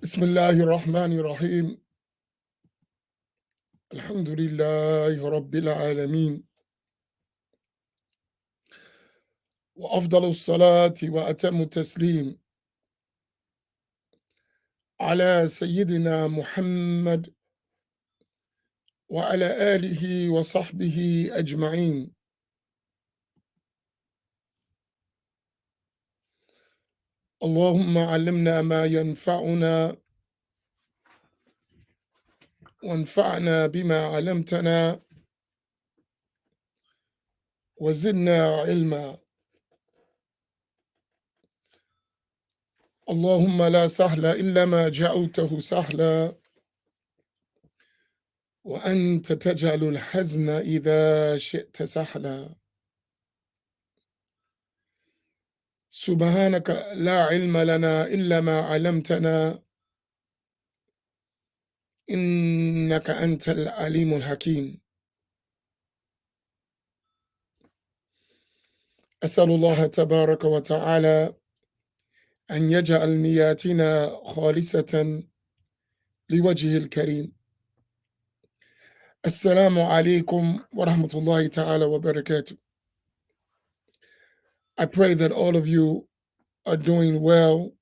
بسم الله الرحمن الرحيم. الحمد لله رب العالمين، وأفضل الصلاة وأتم التسليم على سيدنا محمد وعلى آله وصحبه أجمعين. اللهم علمنا ما ينفعنا وانفعنا بما علمتنا وزدنا علما. اللهم لا سهل إلا ما جعلته سهلا، وأنت تجعل الحزن إذا شئت سهلا. سبحانك لا علم لنا إلا ما علمتنا، إنك أنت العليم الحكيم. أسأل الله تبارك وتعالى أن يجعل نياتنا خالصة لوجهه الكريم. السلام عليكم ورحمة الله تعالى وبركاته. I pray that all of you are doing well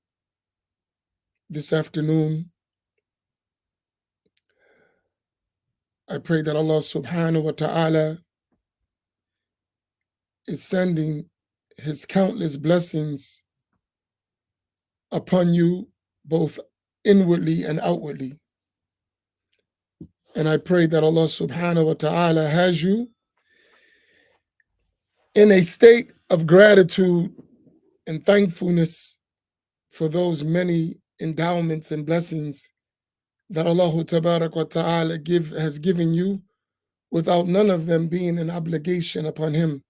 this afternoon. I pray that Allah subhanahu wa ta'ala is sending his countless blessings upon you, both inwardly and outwardly. And I pray that Allah subhanahu wa ta'ala has you in a state of gratitude and thankfulness for those many endowments and blessings that Allah tabarak wa ta'ala has given you, without none of them being an obligation upon him.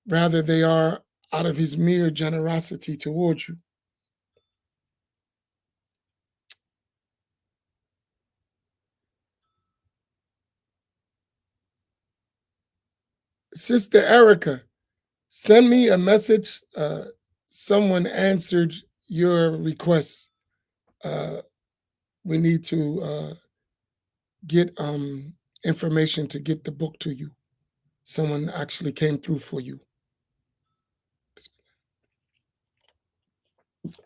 Rather, they are out of his mere generosity towards you. Sister Erica, send me a message. Someone answered your request. We need to get information to get the book to you. Someone actually came through for you.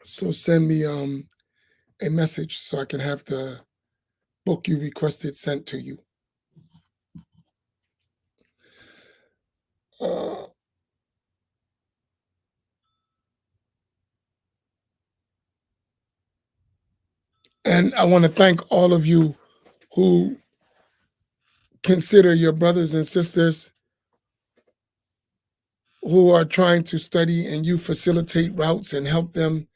So send me a message so I can have the book you requested sent to you. And I want to thank all of you who consider your brothers and sisters who are trying to study, and you facilitate routes and help them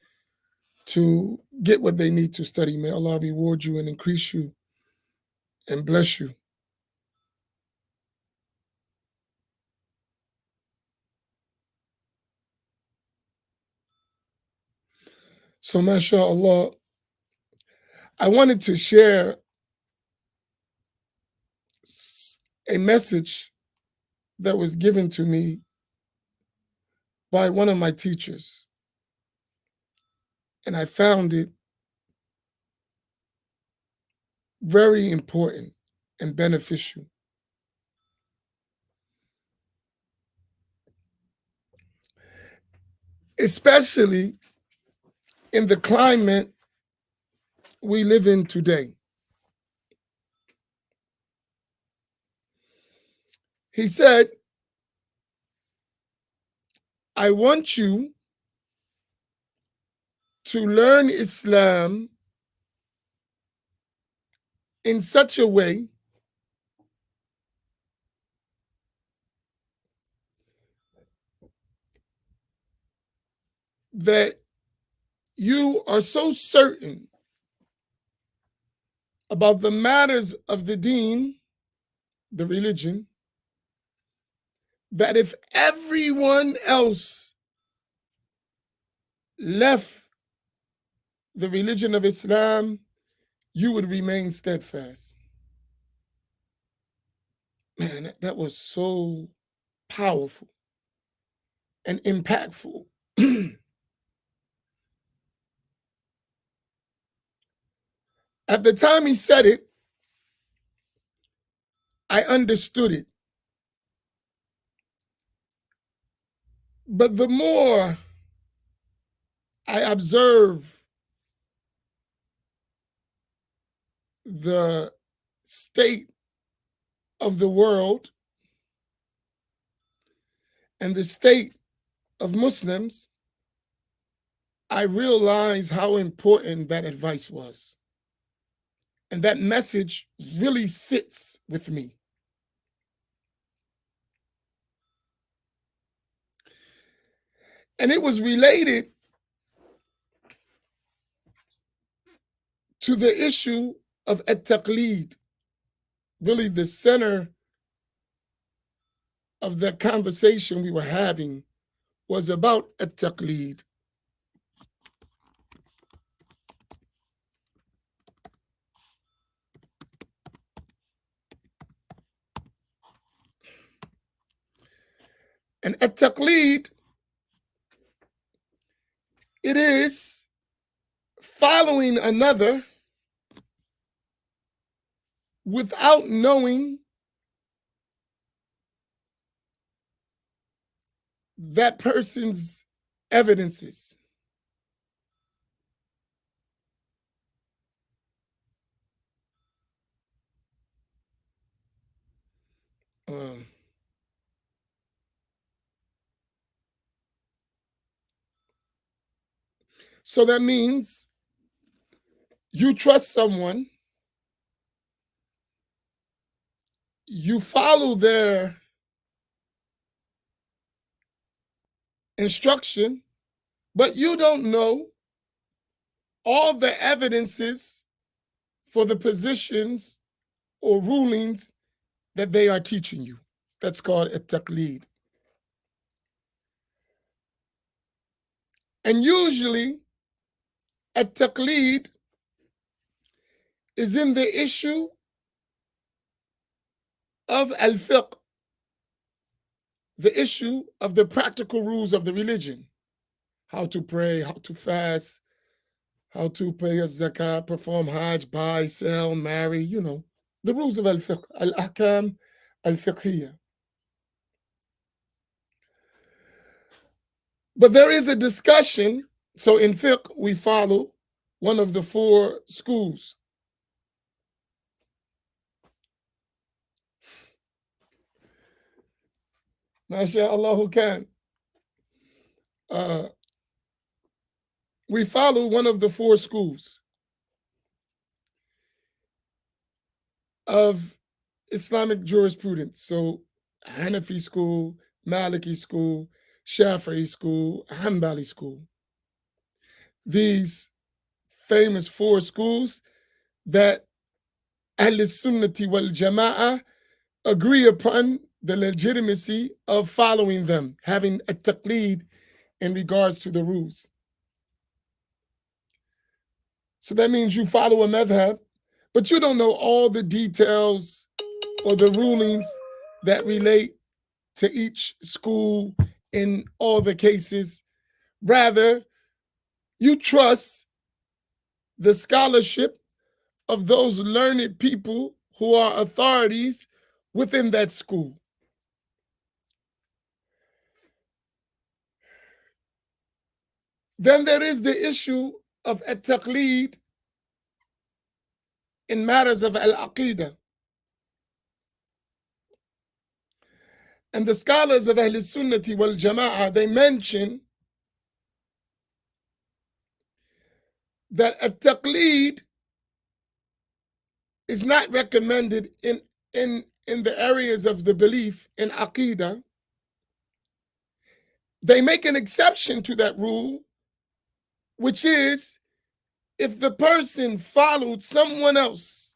to get what they need to study. May Allah reward you and increase you and bless you. So, mashallah, I wanted to share a message that was given to me by one of my teachers. And I found it very important and beneficial. Especially in the climate we live in today. He said, I want you to learn Islam in such a way that you are so certain about the matters of the deen, the religion, that if everyone else left the religion of Islam, you would remain steadfast. Man, that was so powerful and impactful. At the time he said it, I understood it. But the more I observe the state of the world and the state of Muslims, I realize how important that advice was. And that message really sits with me. And it was related to the issue of at-taqlid, really the center of the conversation we were having was about at-taqlid. And at-taqlid, it is following another without knowing that person's evidences. Um, so that means you trust someone, you follow their instruction, but you don't know all the evidences for the positions or rulings that they are teaching you. That's called at-taqlid. And usually, at-taqlid is in the issue of al-fiqh, the issue of the practical rules of the religion, how to pray, how to fast, how to pay a zakat, perform hajj, buy, sell, marry, the rules of al-fiqh, al-ahkam al-fiqhiyya. But there is a discussion. So in fiqh, we follow one of the four schools. MashaAllah can. We follow one of the four schools of Islamic jurisprudence. So Hanafi school, Maliki school, Shafi'i school, Hanbali school. These famous four schools that Ahl Sunnati wal Jama'ah agree upon the legitimacy of following them, having a taqleed in regards to the rules. So that means you follow a madhab, but you don't know all the details or the rulings that relate to each school in all the cases. Rather, you trust the scholarship of those learned people who are authorities within that school. Then there is the issue of at-taqlid in matters of al-aqidah. And the scholars of Ahl Sunnati wal Jama'ah, they mention that at-taqlid is not recommended in the areas of the belief in aqidah. They make an exception to that rule, which is if the person followed someone else,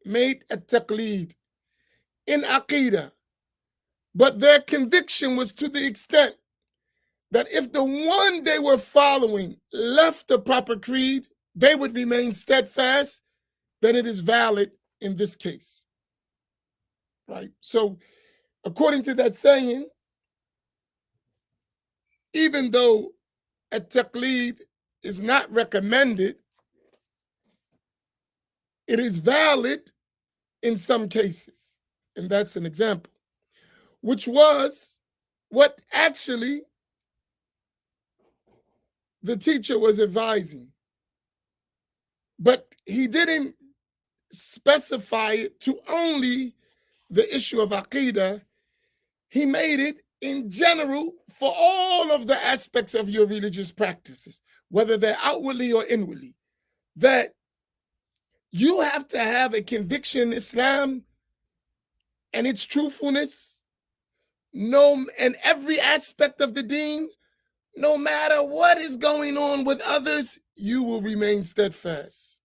made a taqlid in aqidah, but their conviction was to the extent that if the one they were following left the proper creed, they would remain steadfast, then it is valid in this case. Right? So, according to that saying, even though a taqlid is not recommended, it is valid in some cases. And that's an example, which was what actually the teacher was advising. But he didn't specify it to only the issue of Aqidah. He made it in general for all of the aspects of your religious practices, whether they're outwardly or inwardly, that you have to have a conviction in Islam and its truthfulness, no, in every aspect of the deen, no matter what is going on with others, you will remain steadfast.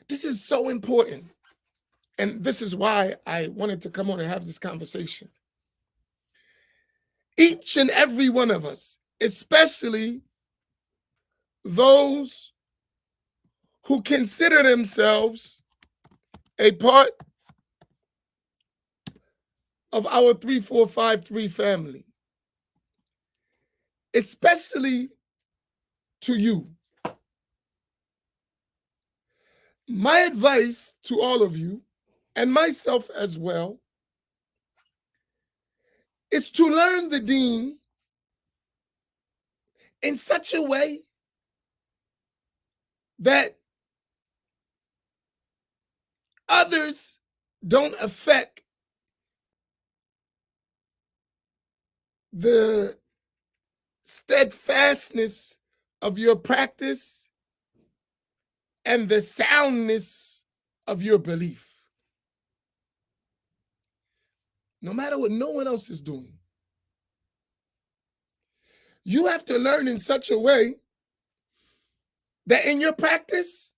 This is so important. And this is why I wanted to come on and have this conversation. Each and every one of us, especially those who consider themselves a part of our 3453 family, especially to you. My advice to all of you, and myself as well, is to learn the deen in such a way that others don't affect the steadfastness of your practice and the soundness of your belief. No matter what no one else is doing, you have to learn in such a way that in your practice,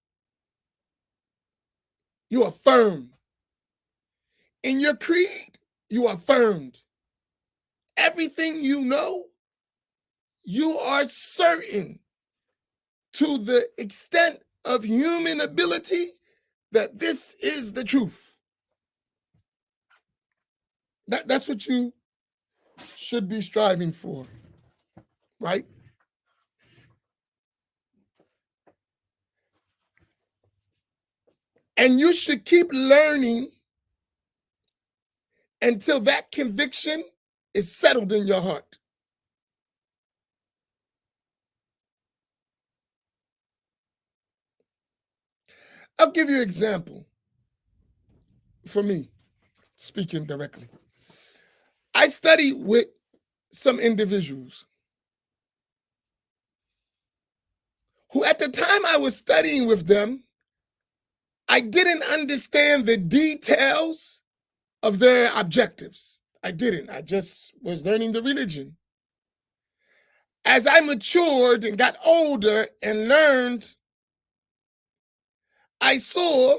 you are firm. In your creed, you are firm. Everything you know, you are certain to the extent of human ability that this is the truth. That's what you should be striving for, right? And you should keep learning until that conviction is settled in your heart. I'll give you an example. For me, speaking directly, I studied with some individuals who, at the time I was studying with them, I didn't understand the details of their objectives. I didn't. I just was learning the religion. As I matured and got older and learned, I saw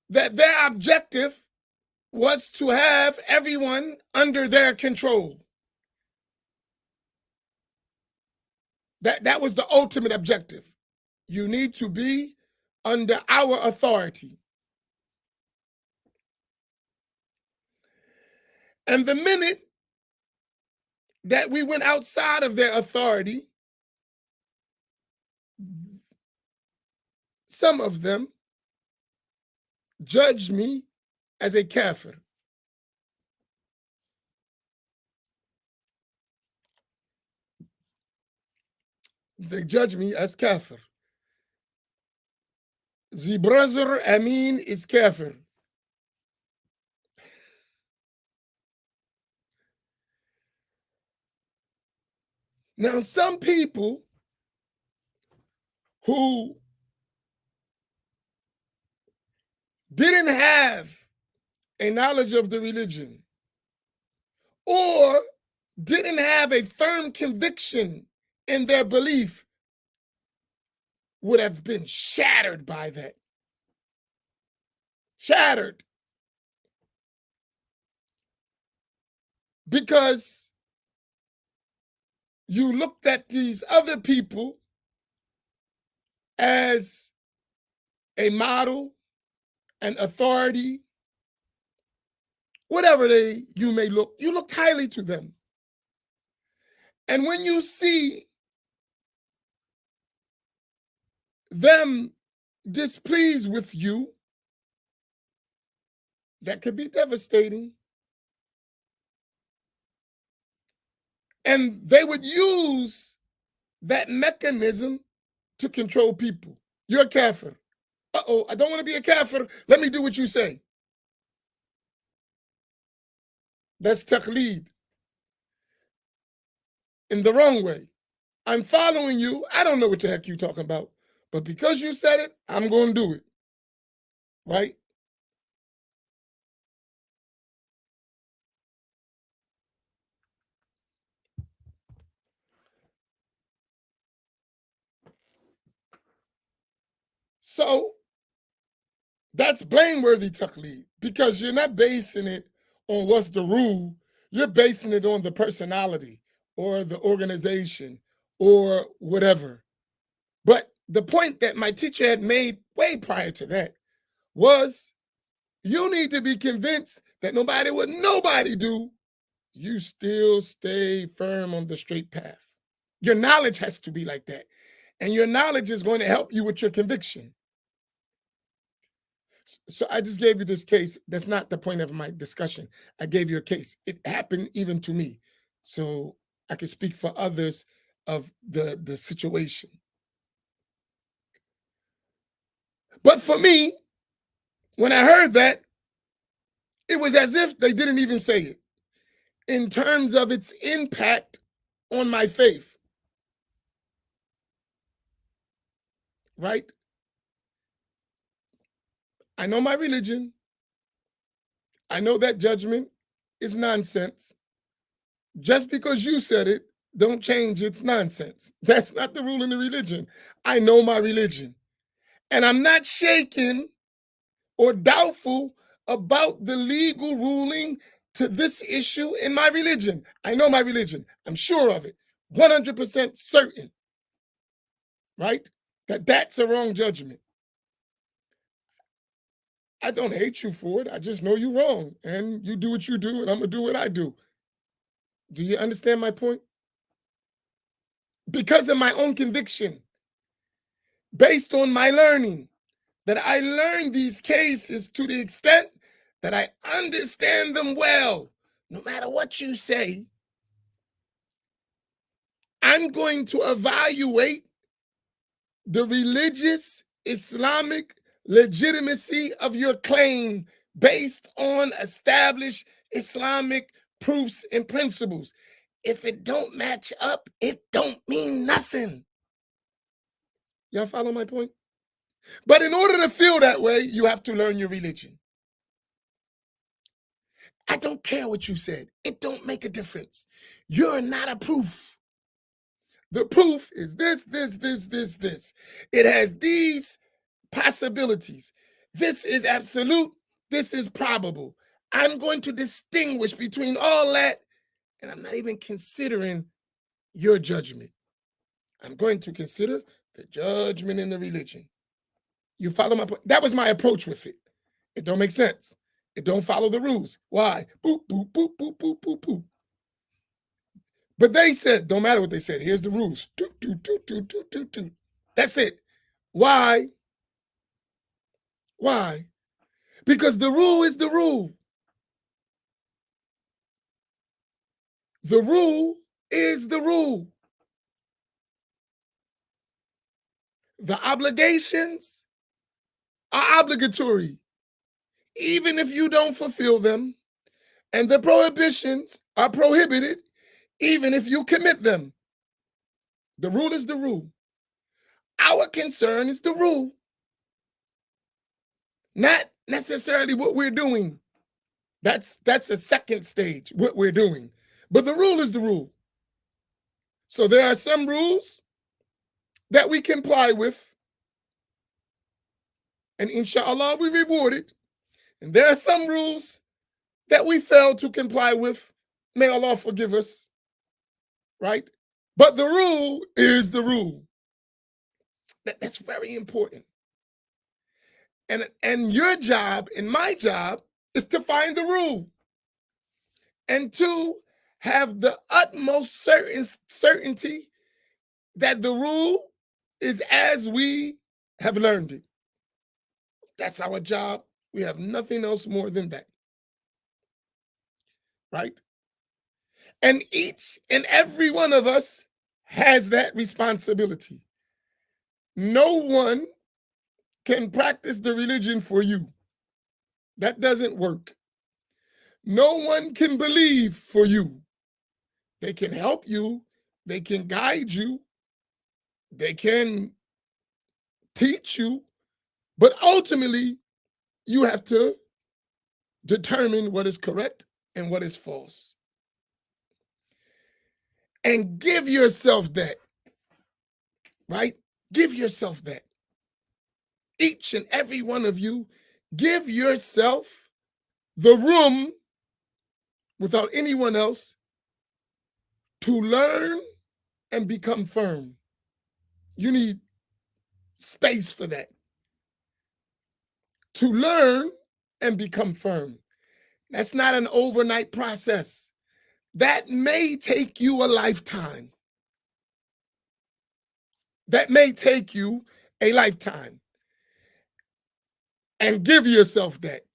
that their objective was to have everyone under their control. That was the ultimate objective. You need to be under our authority. And the minute that we went outside of their authority, some of them judged me as a kafir. They judged me as kafir. The brother Amin is kafir. Now, some people who didn't have a knowledge of the religion or didn't have a firm conviction in their belief would have been shattered by that. Shattered. Because you looked at these other people as a model, an authority, whatever you may look, you look highly to them. And when you see them displeased with you, that could be devastating. And they would use that mechanism to control people. You're a kafir. Uh-oh, I don't want to be a kafir. Let me do what you say. That's taqleed in the wrong way. I'm following you. I don't know what the heck you're talking about. But because you said it, I'm going to do it. Right? So that's blameworthy taqleed because you're not basing it on what's the rule. You're basing it on the personality or the organization or whatever. But the point that my teacher had made way prior to that was you need to be convinced that no matter what nobody do, you still stay firm on the straight path. Your knowledge has to be like that. And your knowledge is going to help you with your conviction. So I just gave you this case. That's not the point of my discussion. I gave you a case. It happened even to me. So I can speak for others of the situation. But for me, when I heard that, it was as if they didn't even say it in terms of its impact on my faith, right? I know my religion. I know that judgment is nonsense. Just because you said it, don't change its nonsense. That's not the rule in the religion. I know my religion. And I'm not shaken or doubtful about the legal ruling to this issue in my religion. I know my religion. I'm sure of it. 100% certain, right? That's a wrong judgment. I don't hate you for it. I just know you're wrong. And you do what you do, and I'm going to do what I do. Do you understand my point? Because of my own conviction, based on my learning, that I learned these cases to the extent that I understand them well. No matter what you say, I'm going to evaluate the religious Islamic legitimacy of your claim based on established Islamic proofs and principles. If it don't match up, it don't mean nothing. Y'all follow my point? But in order to feel that way, you have to learn your religion. I don't care what you said. It don't make a difference. You're not a proof. The proof is this, this, this, this, this. It has these possibilities. This is absolute. This is probable. I'm going to distinguish between all that, and I'm not even considering your judgment. I'm going to consider the judgment in the religion. You follow my point? That was my approach with it. It don't make sense. It don't follow the rules. Why? Boop, boop, boop, boop, boop, boop, boop. But they said, don't matter what they said. Here's the rules. Toot, toot, toot, toot, toot, toot, toot. That's it. Why? Why? Because the rule is the rule. The rule is the rule. The obligations are obligatory, even if you don't fulfill them. And the prohibitions are prohibited, even if you commit them. The rule is the rule. Our concern is the rule, not necessarily what we're doing. That's the second stage, what we're doing. But the rule is the rule. So there are some rules that we comply with, and inshallah we reward it. And there are some rules that we fail to comply with. May Allah forgive us, right? But the rule is the rule. That's very important. And your job and my job is to find the rule and to have the utmost certainty that the rule is as we have learned it. That's our job. We have nothing else more than that. Right? And each and every one of us has that responsibility. No one can practice the religion for you. That doesn't work. No one can believe for you. They can help you, they can guide you, they can teach you, but ultimately, you have to determine what is correct and what is false. And give yourself that, right? Give yourself that. Each and every one of you, give yourself the room without anyone else to learn and become firm. You need space for that. To learn and become firm. That's not an overnight process. That may take you a lifetime. That may take you a lifetime. And give yourself that.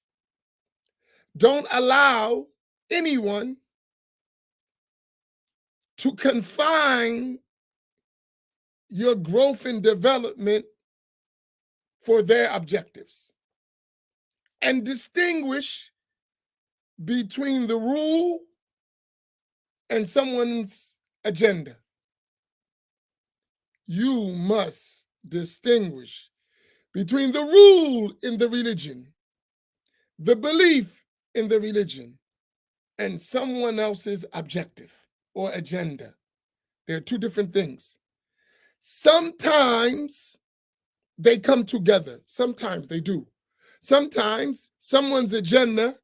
Don't allow anyone to confine your growth and development for their objectives. And distinguish between the rule and someone's agenda. You must distinguish between the rule in the religion, the belief in the religion, and someone else's objective or agenda. They're two different things. Sometimes they come together. Sometimes they do. Sometimes someone's agenda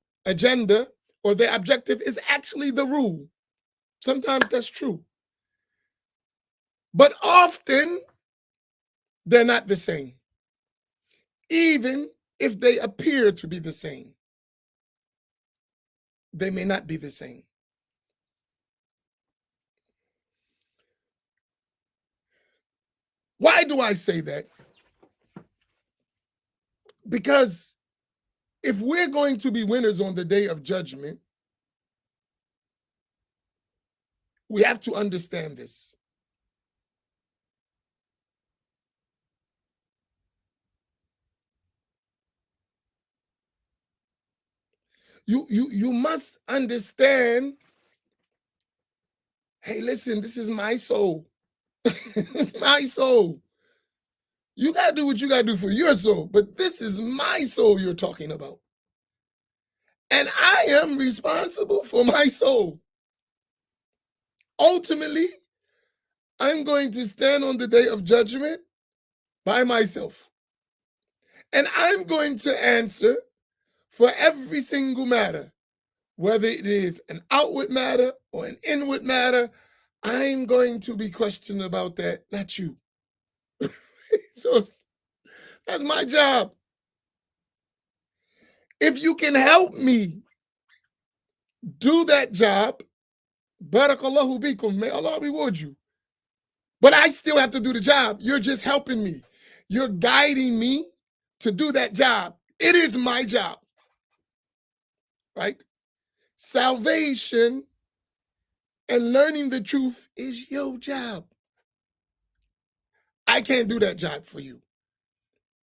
or their objective is actually the rule. Sometimes that's true. But often they're not the same, even if they appear to be the same. They may not be the same. Why do I say that? Because if we're going to be winners on the day of judgment, we have to understand this. You must understand, hey, listen, this is my soul. My soul. You got to do what you got to do for your soul, but this is my soul you're talking about. And I am responsible for my soul. Ultimately, I'm going to stand on the day of judgment by myself. And I'm going to answer for every single matter, whether it is an outward matter or an inward matter. I'm going to be questioned about that, not you. So that's my job. If you can help me do that job, barakallahu bikum, may Allah reward you. But I still have to do the job. You're just helping me. You're guiding me to do that job. It is my job, right? Salvation and learning the truth is your job. I can't do that job for you.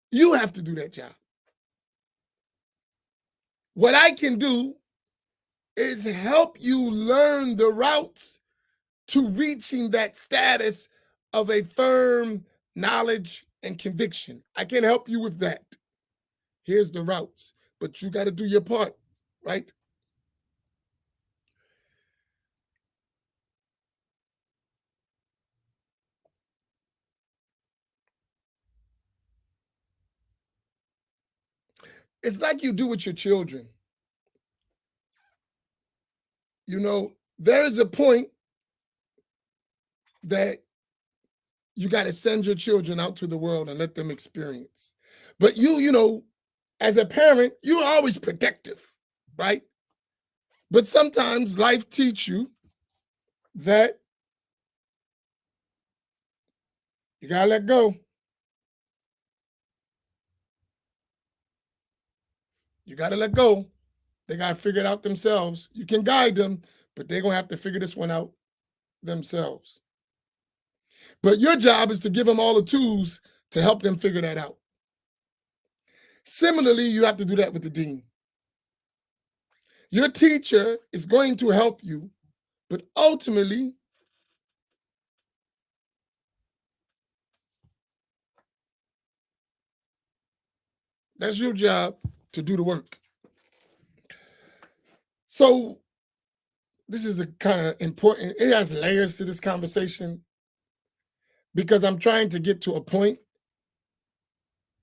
You have to do that job. What I can do is help you learn the routes to reaching that status of a firm knowledge and conviction. I can help you with that. Here's the routes, but you got to do your part, right? It's like you do with your children. You know, there is a point that you got to send your children out to the world and let them experience. But you know, as a parent, you're always protective, right? But sometimes life teach you that you gotta let go. You got to let go. They got to figure it out themselves. You can guide them, but they're going to have to figure this one out themselves. But your job is to give them all the tools to help them figure that out. Similarly, you have to do that with the deen. Your teacher is going to help you, but ultimately, that's your job to do the work. So this is a kind of important, it has layers to this conversation because I'm trying to get to a point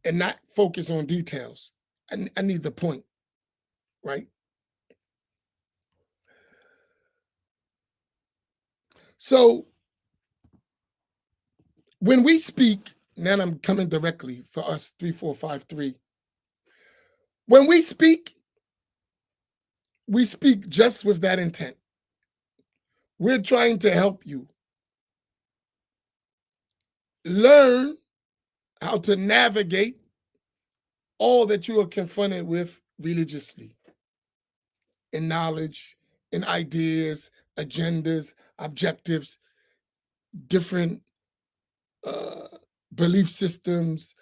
and not focus on details. I need the point, right? So when we speak, now I'm coming directly for us 3453. When we speak just with that intent. We're trying to help you learn how to navigate all that you are confronted with religiously in knowledge, in ideas, agendas, objectives, different belief systems,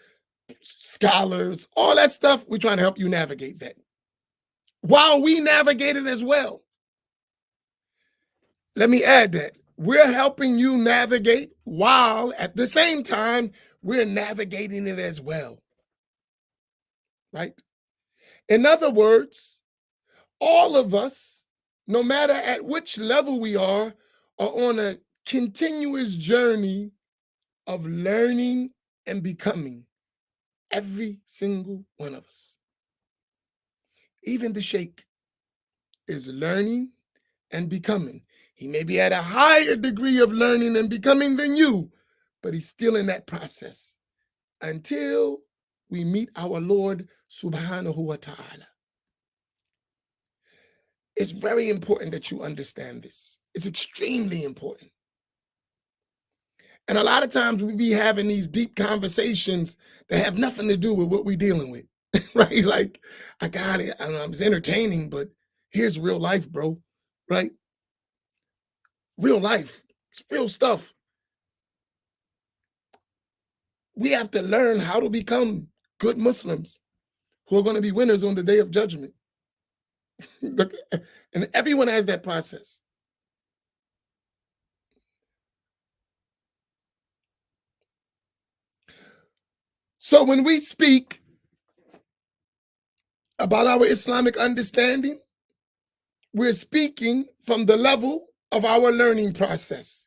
scholars, all that stuff. We're trying to help you navigate that while we navigate it as well. Let me add that we're helping you navigate while at the same time we're navigating it as well. Right? In other words, all of us, no matter at which level we are on a continuous journey of learning and becoming. Every single one of us. Even the sheikh is learning and becoming. He may be at a higher degree of learning and becoming than you, but he's still in that process until we meet our Lord subhanahu wa ta'ala. It's very important that you understand this. It's extremely important. And a lot of times we be having these deep conversations that have nothing to do with what we're dealing with, right? Like, I got it. I know it's entertaining, but here's real life, bro, right? Real life. It's real stuff. We have to learn how to become good Muslims who are going to be winners on the day of judgment. And everyone has that process. So when we speak about our Islamic understanding, we're speaking from the level of our learning process.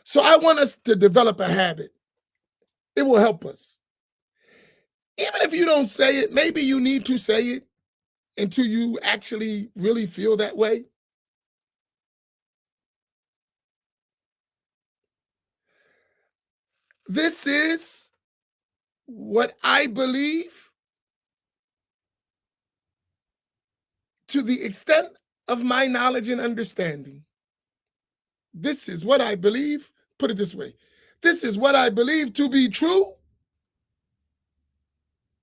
So I want us to develop a habit. It will help us. Even if you don't say it, maybe you need to say it until you actually really feel that way. This is what I believe to the extent of my knowledge and understanding. This is what I believe, put it this way. This is what I believe to be true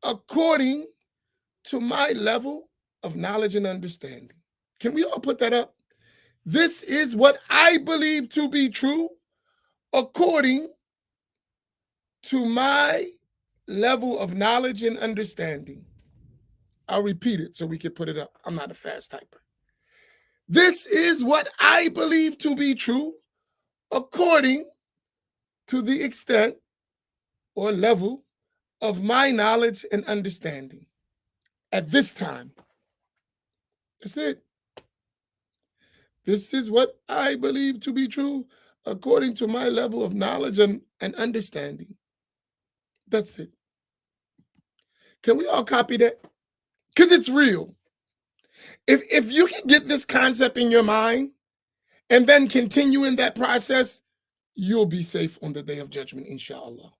according to my level of knowledge and understanding. Can we all put that up? This is what I believe to be true according to my level of knowledge and understanding. I'll repeat it so we can put it up. I'm not a fast typer. This is what I believe to be true according to the extent or level of my knowledge and understanding at this time. That's it. This is what I believe to be true according to my level of knowledge and understanding. That's it. Can we all copy that? Because it's real. If you can get this concept in your mind and then continue in that process, you'll be safe on the day of judgment, inshallah.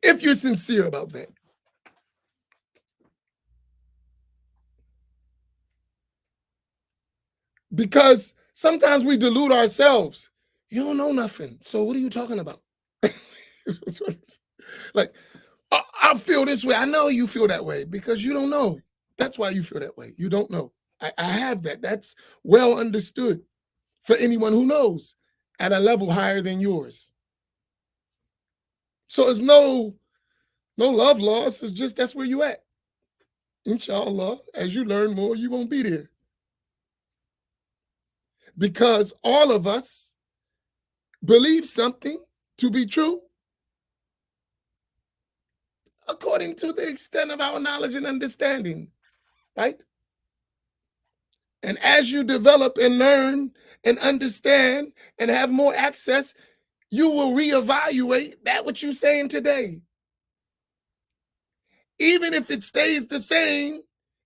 If you're sincere about that. Because sometimes we delude ourselves. You don't know nothing. So what are you talking about? Like, I feel this way. I know you feel that way because you don't know. That's why you feel that way. You don't know. I have that. That's well understood for anyone who knows at a level higher than yours. So it's no love loss. It's just that's where you at. Inshallah, as you learn more, you won't be there. Because all of us believe something to be true according to the extent of our knowledge and understanding, right? And as you develop and learn and understand and have more access, you will reevaluate that what you're saying today. Even if it stays the same,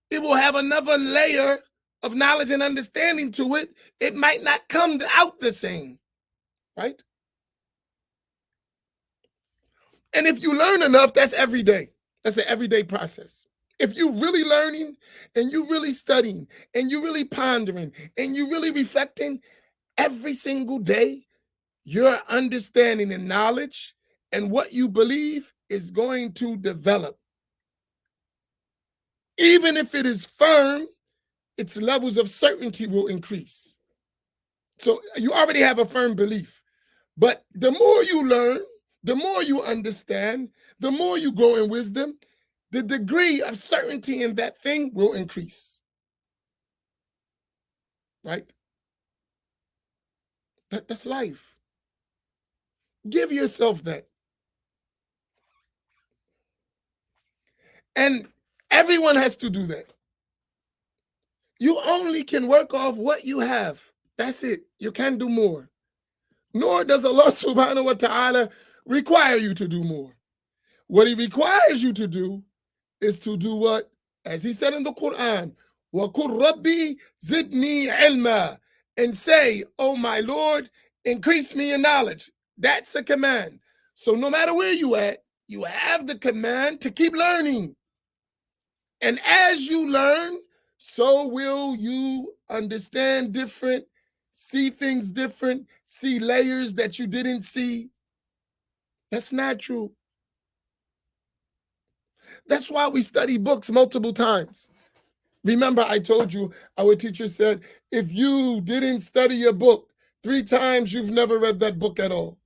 it will have another layer of knowledge and understanding to it. It might not come out the same, right? And if you learn enough, that's every day. That's an everyday process. If you really learning and you really studying and you really pondering and you really reflecting every single day, your understanding and knowledge and what you believe is going to develop. Even if it is firm, its levels of certainty will increase. So you already have a firm belief. But the more you learn, the more you understand, the more you grow in wisdom, the degree of certainty in that thing will increase. Right? That's life. Give yourself that. And everyone has to do that. You only can work off what you have. That's it. You can't do more. Nor does Allah subhanahu wa ta'ala require you to do more. What he requires you to do is to do what? As he said in the Quran, وَقُلْ رَبِّي زِدْنِي عِلْمًا, and say, oh my Lord, increase me in knowledge. That's a command. So no matter where you at, you have the command to keep learning. And as you learn, so will you understand different, see things different, see layers that you didn't see. That's natural. That's why we study books multiple times. Remember, I told you, our teacher said, if you didn't study a book 3 times, you've never read that book at all.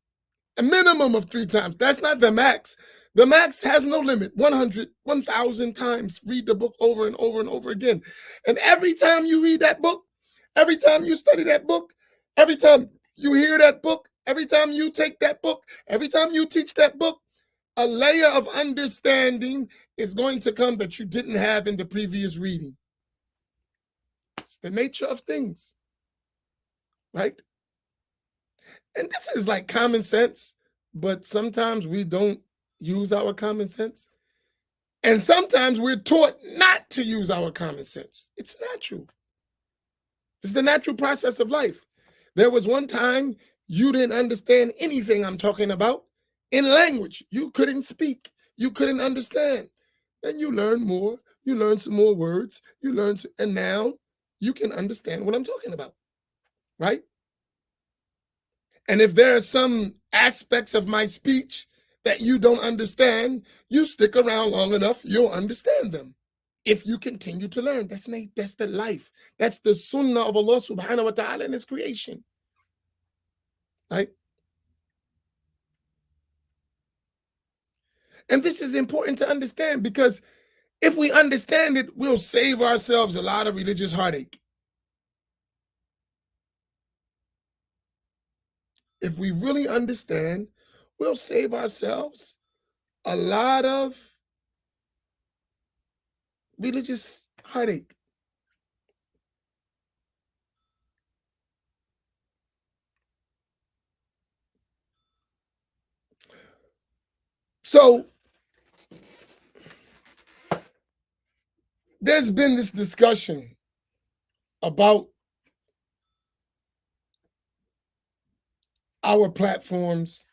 A minimum of 3 times. That's not the max. The max has no limit. 100, 1,000 times. Read the book over and over and over again. And every time you read that book, every time you study that book, every time you hear that book, every time you take that book, every time you teach that book, a layer of understanding is going to come that you didn't have in the previous reading. It's the nature of things, right? And this is like common sense, but sometimes we don't use our common sense. And sometimes we're taught not to use our common sense. It's natural. It's the natural process of life. There was one time you didn't understand anything I'm talking about in language. You couldn't speak. You couldn't understand. Then you learn more. You learn some more words. And now you can understand what I'm talking about, right? And if there are some aspects of my speech that you don't understand, you stick around long enough, you'll understand them. If you continue to learn, that's the life. That's the sunnah of Allah subhanahu wa ta'ala in his creation. Right? And this is important to understand because if we understand it, we'll save ourselves a lot of religious heartache. If we really understand, we'll save ourselves a lot of religious heartache. So there's been this discussion about our platforms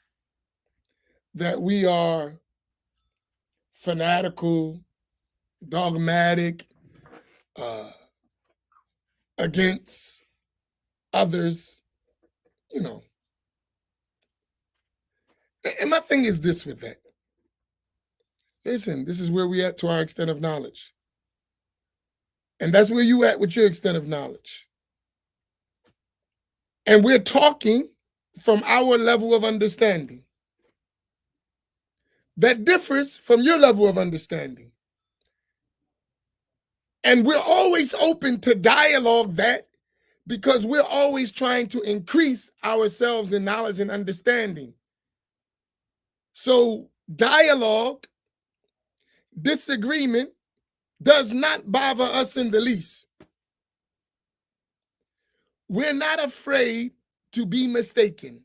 that we are fanatical, dogmatic, against others, you know. And my thing is this with that. Listen, this is where we at to our extent of knowledge. And that's where you at with your extent of knowledge. And we're talking from our level of understanding that differs from your level of understanding. And we're always open to dialogue that because we're always trying to increase ourselves in knowledge and understanding. So dialogue, disagreement does not bother us in the least. We're not afraid to be mistaken.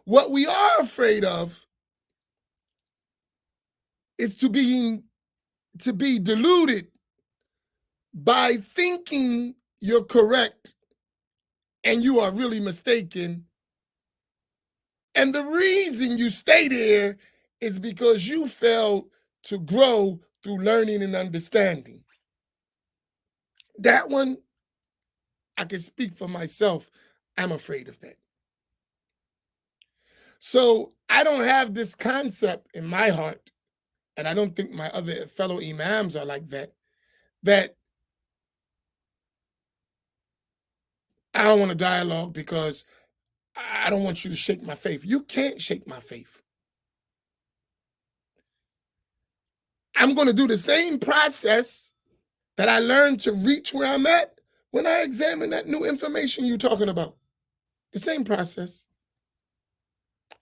What we are afraid of is to be deluded by thinking you're correct and you are really mistaken. And the reason you stay there is because you failed to grow through learning and understanding. That one, I can speak for myself. I'm afraid of that. So I don't have this concept in my heart, and I don't think my other fellow imams are like that, that I don't want to dialogue because I don't want you to shake my faith. You can't shake my faith. I'm going to do the same process that I learned to reach where I'm at when I examine that new information you're talking about. The same process.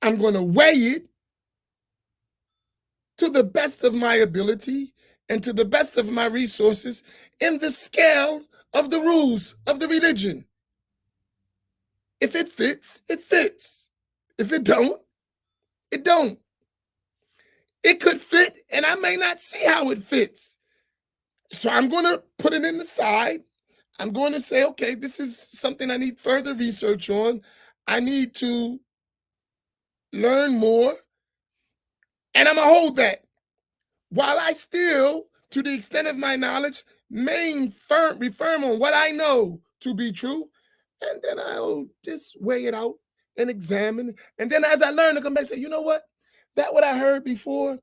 I'm going to weigh it to the best of my ability and to the best of my resources in the scale of the rules of the religion. If it fits, it fits. If it don't, it don't. It could fit, and I may not see how it fits. So I'm going to put it in the side. I'm going to say, okay, this is something I need further research on. I need to learn more, and I'm going to hold that while I still, to the extent of my knowledge, be firm on what I know to be true, and then I'll just weigh it out and examine. And then as I learn, I come back and say, you know what? That what I heard before,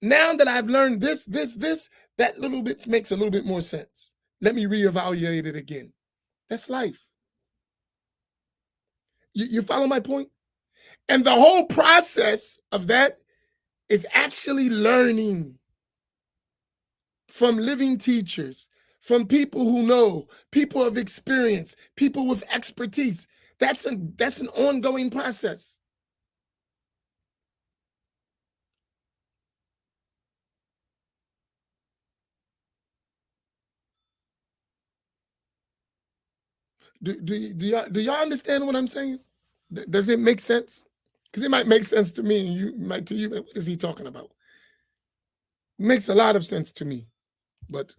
now that I've learned this, that little bit makes a little bit more sense. Let me reevaluate it again. That's life. You follow my point? And the whole process of that is actually learning from living teachers, from people who know, people of experience, people with expertise. That's an ongoing process. Do y'all understand what I'm saying? Does it make sense? Because it might make sense to me, and you might to you. But what is he talking about? It makes a lot of sense to me, but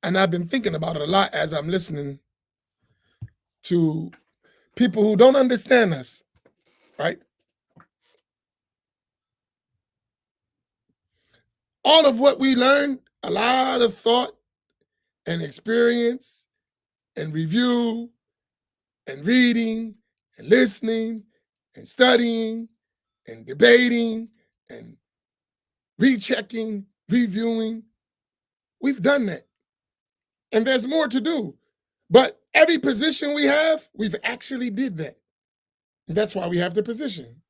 and I've been thinking about it a lot as I'm listening to people who don't understand us, right? All of what we learned, a lot of thought and experience and review and reading and listening and studying and debating and rechecking, reviewing. We've done that. And there's more to do. But every position we have, we've actually did that. And that's why we have the position.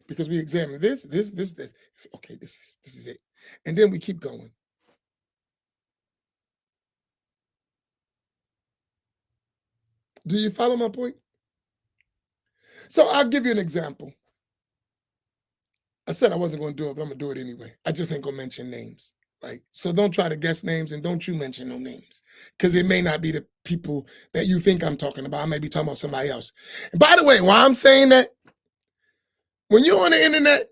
Because we examine this. Okay, this is it. And then we keep going. Do you follow my point? So I'll give you an example. I said I wasn't going to do it, but I'm going to do it anyway. I just ain't going to mention names, right? So don't try to guess names and don't you mention no names because it may not be the people that you think I'm talking about. I may be talking about somebody else. And by the way, why I'm saying that, when you're on the internet,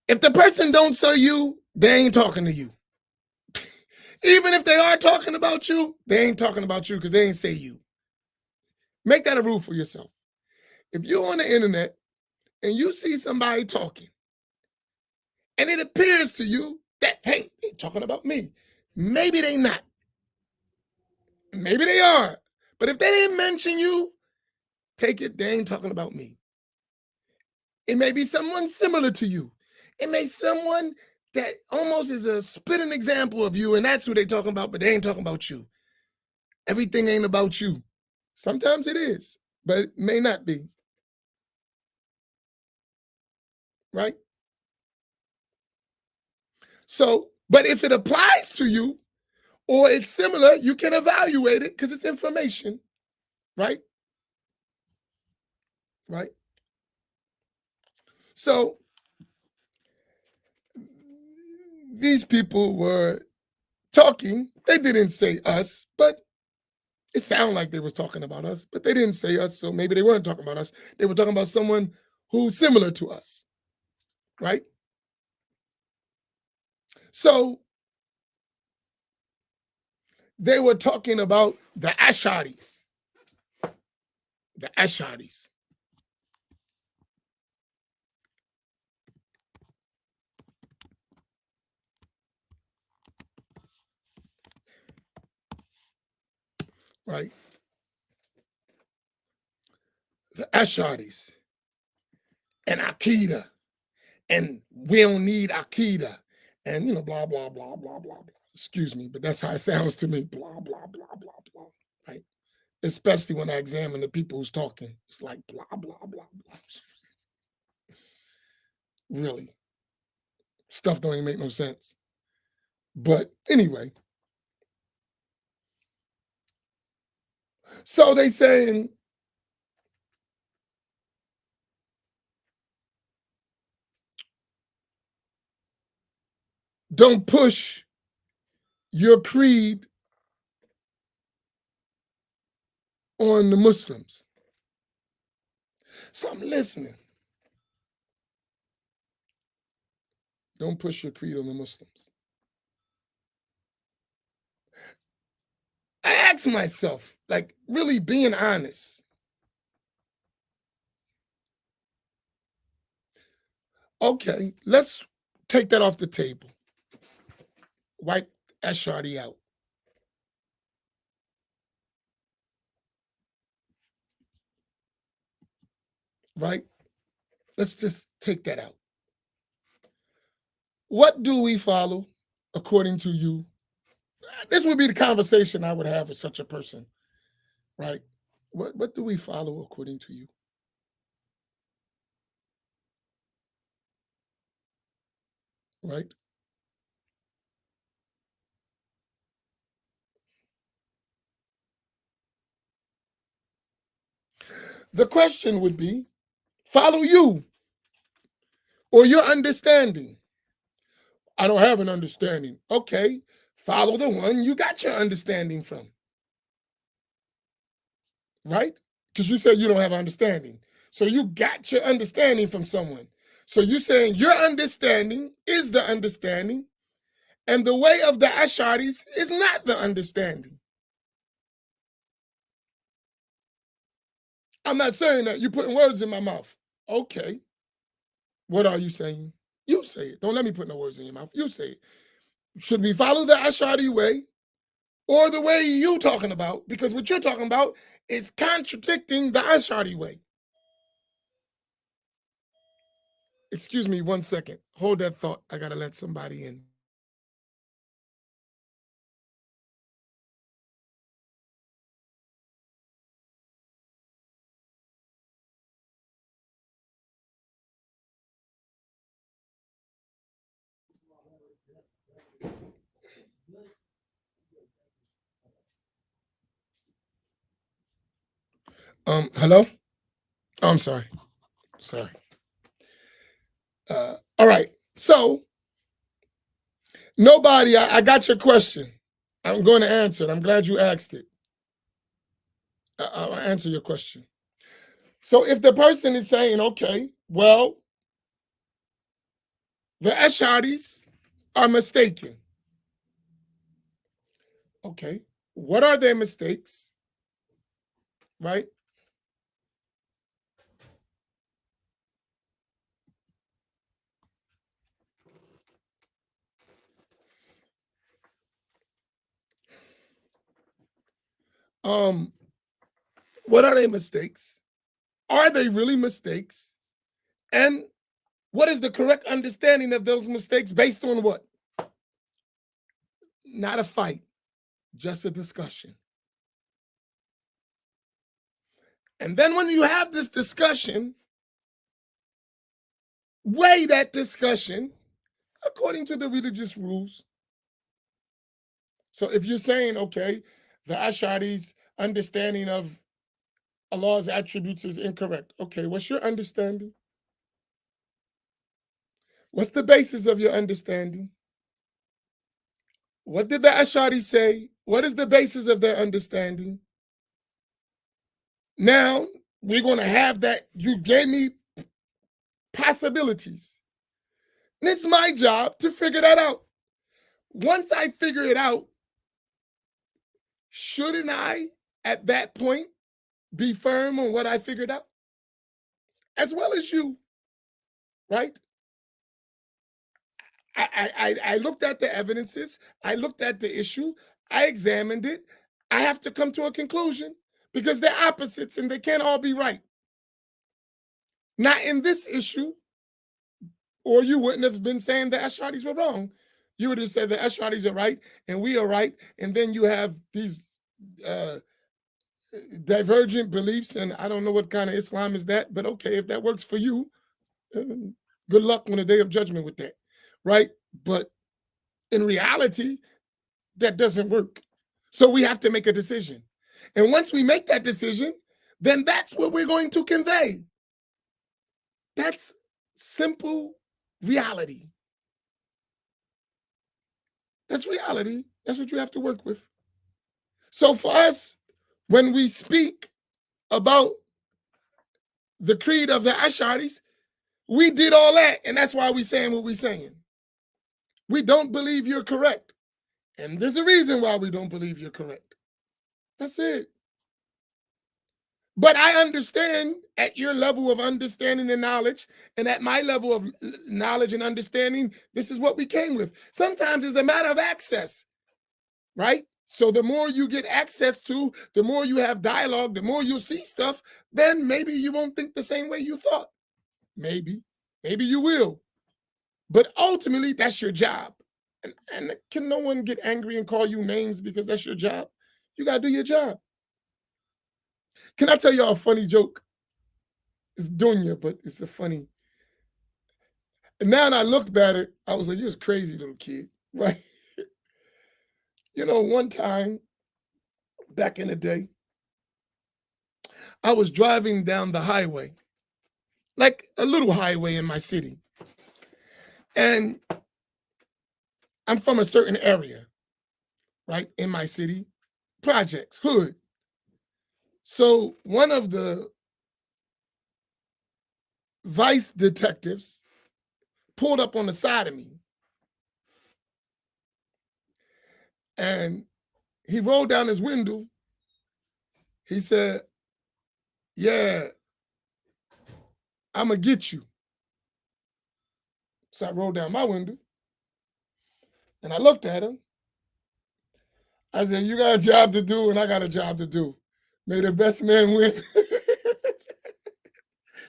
if the person don't say you, they ain't talking to you. Even if they are talking about you, they ain't talking about you because they ain't say you. Make that a rule for yourself. If you're on the internet and you see somebody talking, and it appears to you that, hey, they're talking about me. Maybe they not. Maybe they are. But if they didn't mention you, take it, they ain't talking about me. It may be someone similar to you. It may someone that almost is a spitting example of you, and that's who they talking about, but they ain't talking about you. Everything ain't about you. Sometimes it is, but it may not be, right? So, but if it applies to you or it's similar, you can evaluate it because it's information, right? Right. So these people were talking. They didn't say us, but it sounded like they was talking about us, but they didn't say us, so maybe they weren't talking about us. They were talking about someone who's similar to us, right? So they were talking about the Asharis, right? The Asharis and Akida, and we don't need Akida, and blah blah blah blah blah blah. Excuse me, but that's how it sounds to me. Blah blah blah blah blah. Right? Especially when I examine the people who's talking, it's like blah blah blah blah. Really, stuff don't even make no sense. But anyway, so they saying don't push your creed on the Muslims. So I'm listening. Don't push your creed on the Muslims. I ask myself, like, really being honest. Okay, let's take that off the table. Wipe Ashari out. Right? Let's just take that out. What do we follow according to you? This would be the conversation I would have with such a person, right? What do we follow according to you? Right? The question would be follow you or your understanding. I don't have an understanding. Okay, follow the one you got your understanding from, right? Because you said you don't have understanding. So you got your understanding from someone. So you're saying your understanding is the understanding, and the way of the Asharis is not the understanding. I'm not saying that. You're putting words in my mouth. Okay. What are you saying? You say it. Don't let me put no words in your mouth. You say it. Should we follow the Ashari way or the way you talking about? Because what you're talking about is contradicting the Ashari way. Excuse me 1 second. Hold that thought. I gotta let somebody in. Hello? Oh, I'm sorry. Sorry. All right. So nobody, I got your question. I'm going to answer it. I'm glad you asked it. I'll answer your question. So if the person is saying, okay, well, the Asharis are mistaken. Okay. What are their mistakes? Right? Um, what are their mistakes? Are they really mistakes? And what is the correct understanding of those mistakes based on what? Not a fight, just a discussion. And then when you have this discussion, weigh that discussion according to the religious rules. So if you're saying, okay, the Ash'ari's understanding of Allah's attributes is incorrect. Okay, what's your understanding? What's the basis of your understanding? What did the Ash'ari say? What is the basis of their understanding? Now we're going to have that. You gave me possibilities. And it's my job to figure that out. Once I figure it out, shouldn't I, at that point, be firm on what I figured out? As well as you, right? I looked at the evidences, I looked at the issue, I examined it. I have to come to a conclusion because they're opposites and they can't all be right. Not in this issue, or you wouldn't have been saying the Ash'aris were wrong. You would have said the Ash'aris are right and we are right, and then you have these uh, divergent beliefs, and I don't know what kind of Islam is that, but okay, if that works for you, uh, good luck on the day of judgment with that, right? But in reality, that doesn't work. So we have to make a decision. And once we make that decision, then that's what we're going to convey. That's simple reality. That's reality. That's what you have to work with. So for us, when we speak about the creed of the Ash'aris, we did all that, and that's why we're saying what we're saying. We don't believe you're correct. And there's a reason why we don't believe you're correct. That's it. But I understand at your level of understanding and knowledge, and at my level of knowledge and understanding, this is what we came with. Sometimes it's a matter of access, right? So the more you get access to, the more you have dialogue, the more you'll see stuff, then maybe you won't think the same way you thought. Maybe you will. But ultimately, that's your job. And can no one get angry and call you names because that's your job? You got to do your job. Can I tell y'all a funny joke? It's Dunya, but it's a funny. And now that I looked at it, I was like, you're a crazy little kid, right? You know, one time back in the day, I was driving down the highway, like a little highway in my city. And I'm from a certain area, right, in my city, projects, hood. So one of the vice detectives pulled up on the side of me and he rolled down his window. He said, yeah, I'm going to get you. So I rolled down my window and I looked at him. I said, you got a job to do and I got a job to do. May the best man win.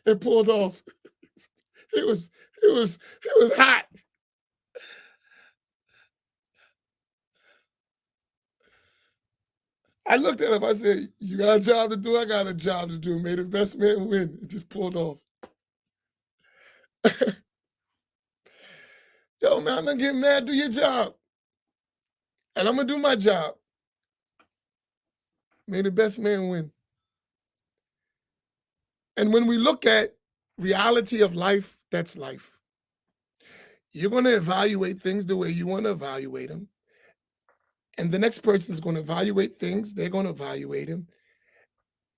And pulled off. It was hot. I looked at him. I said, you got a job to do? I got a job to do. May the best man win. It just pulled off. Yo, man, I'm going to get mad. Do your job. And I'm going to do my job. May the best man win. And when we look at reality of life, that's life. You're going to evaluate things the way you want to evaluate them. And the next person is going to evaluate things. They're going to evaluate them.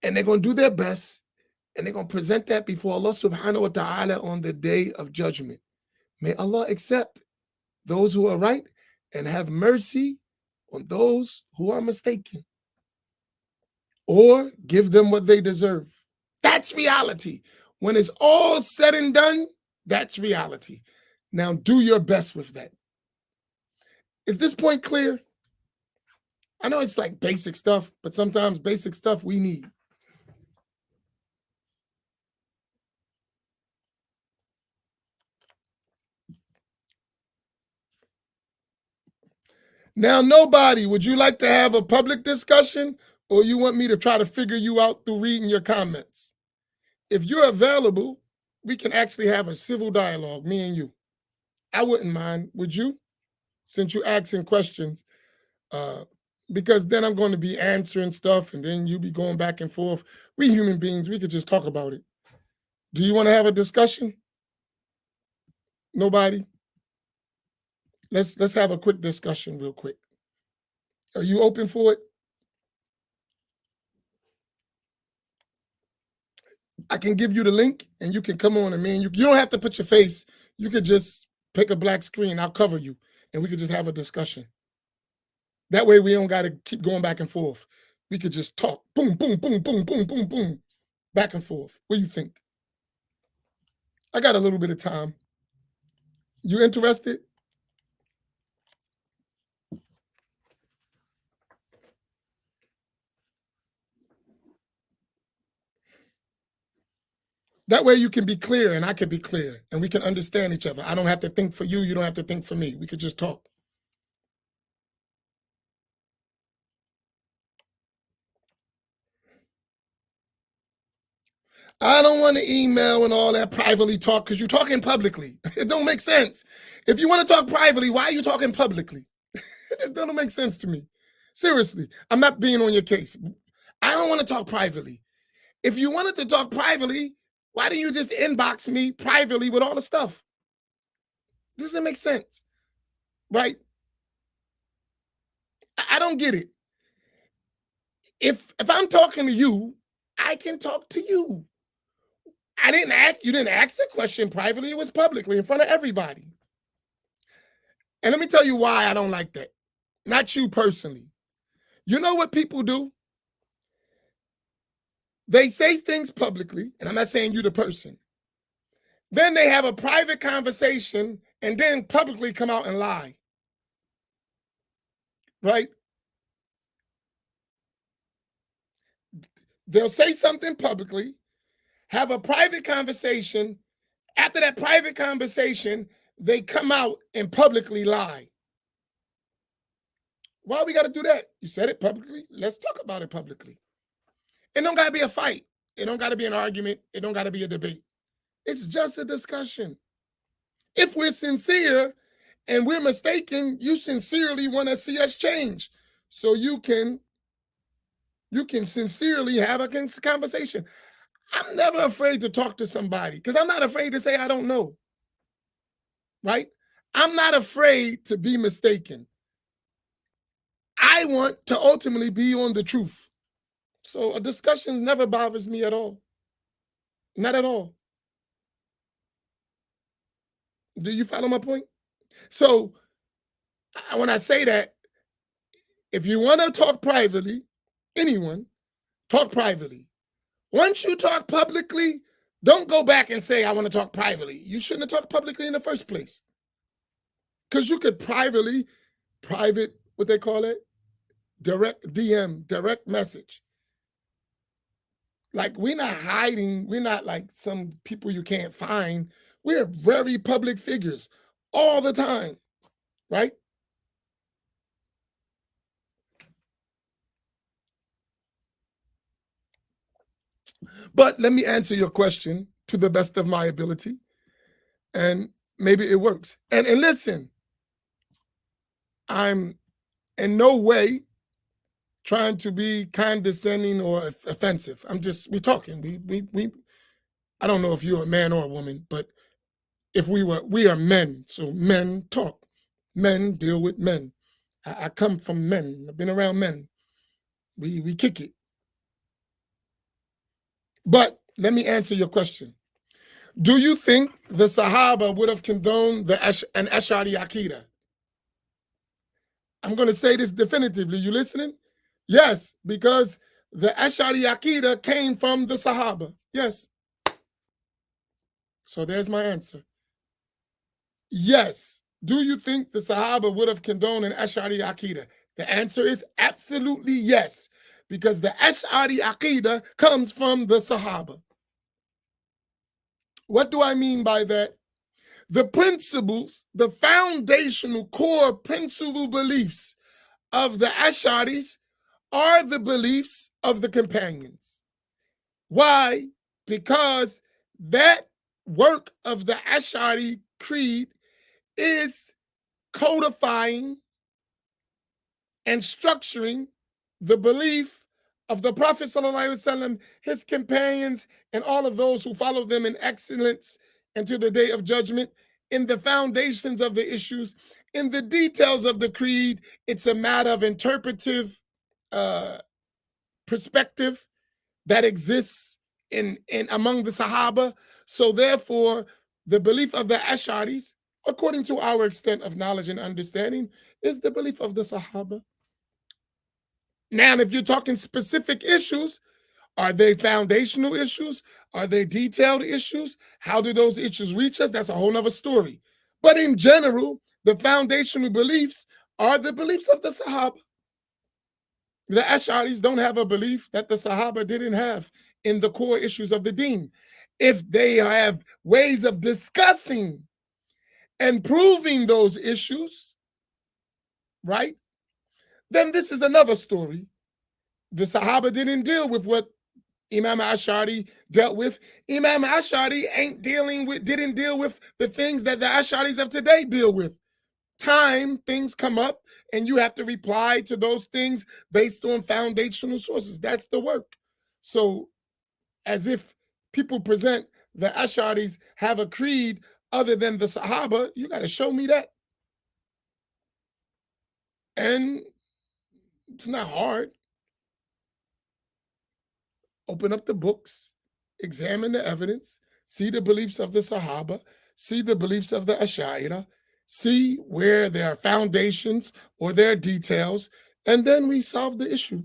And they're going to do their best. And they're going to present that before Allah subhanahu wa ta'ala on the day of judgment. May Allah accept those who are right and have mercy on those who are mistaken, or give them what they deserve. That's reality. When it's all said and done, that's reality. Now do your best with that. Is this point clear? I know it's like basic stuff, but sometimes basic stuff we need. Now, nobody, would you like to have a public discussion, or you want me to try to figure you out through reading your comments? If you're available, we can actually have a civil dialogue, me and you. I wouldn't mind, would you? Since you're asking questions, uh, because then I'm going to be answering stuff and then you be going back and forth. We human beings, we could just talk about it. Do you want to have a discussion? Nobody? Let's have a quick discussion real quick. Are you open for it? I can give you the link and you can come on, and man, you don't have to put your face. You could just pick a black screen. I'll cover you and we could just have a discussion. That way we don't got to keep going back and forth. We could just talk. Boom, boom, boom, boom, boom, boom, boom. Back and forth. What do you think? I got a little bit of time. You interested? That way you can be clear and I can be clear and we can understand each other. I don't have to think for you. You don't have to think for me. We could just talk. I don't want to email and all that privately talk because you're talking publicly. It don't make sense. If you want to talk privately, why are you talking publicly? It doesn't make sense to me. Seriously, I'm not being on your case. I don't want to talk privately. If you wanted to talk privately, why don't you just inbox me privately with all the stuff? This doesn't make sense, right? I don't get it. If I'm talking to you, I can talk to you. You didn't ask the question privately, it was publicly in front of everybody. And let me tell you why I don't like that. Not you personally. You know what people do? They say things publicly, and I'm not saying you the person. Then they have a private conversation and then publicly come out and lie. Right? They'll say something publicly, have a private conversation. After that private conversation, they come out and publicly lie. Why we got to do that? You said it publicly. Let's talk about it publicly. It don't got to be a fight. It don't got to be an argument. It don't got to be a debate. It's just a discussion. If we're sincere and we're mistaken, you sincerely want to see us change. So you can sincerely have a conversation. I'm never afraid to talk to somebody because I'm not afraid to say I don't know. Right? I'm not afraid to be mistaken. I want to ultimately be on the truth. So a discussion never bothers me at all. Not at all. Do you follow my point? So when I say that, if you want to talk privately, anyone, talk privately. Once you talk publicly, don't go back and say, I want to talk privately. You shouldn't have talked publicly in the first place. Because you could private, what they call it? Direct DM, direct message. Like, we're not hiding. We're not like some people you can't find. We're very public figures all the time, right? But let me answer your question to the best of my ability. And maybe it works. And listen, I'm in no way trying to be condescending or offensive. We're talking. We I don't know if you're a man or a woman, but if we are men. So men talk. Men deal with men. I come from men. I've been around men. We kick it. But let me answer your question. Do you think the Sahaba would have condoned an Ash'ari Aqidah? I'm going to say this definitively. You listening? Yes, because the Ash'ari Aqidah came from the Sahaba. Yes. So there's my answer. Yes. Do you think the Sahaba would have condoned an Ash'ari Aqidah? The answer is absolutely yes, because the Ash'ari Aqidah comes from the Sahaba. What do I mean by that? The principles, the foundational core principle beliefs of the Ash'aris are the beliefs of the companions. Why? Because that work of the Ash'ari creed is codifying and structuring the belief of the Prophet ﷺ, his companions, and all of those who follow them in excellence into the day of judgment, in the foundations of the issues, in the details of the creed. It's a matter of interpretive uh, perspective that exists in among the Sahaba. So therefore, the belief of the Ash'aris, according to our extent of knowledge and understanding, is the belief of the Sahaba. Now, if you're talking specific issues, are they foundational issues? Are they detailed issues? How do those issues reach us? That's a whole nother story. But in general, the foundational beliefs are the beliefs of the Sahaba. The Ash'aris don't have a belief that the Sahaba didn't have in the core issues of the deen. If they have ways of discussing and proving those issues, right, then this is another story. The Sahaba didn't deal with what Imam Ash'ari dealt with. Imam Ash'ari didn't deal with the things that the Ash'aris of today deal with. Things come up, and you have to reply to those things based on foundational sources. That's the work. So, as if people present the Ash'aris have a creed other than the Sahaba, you got to show me that. And it's not hard. Open up the books, examine the evidence, see the beliefs of the Sahaba, see the beliefs of the Ash'ari, see where there are foundations or there are details, and then we solve the issue.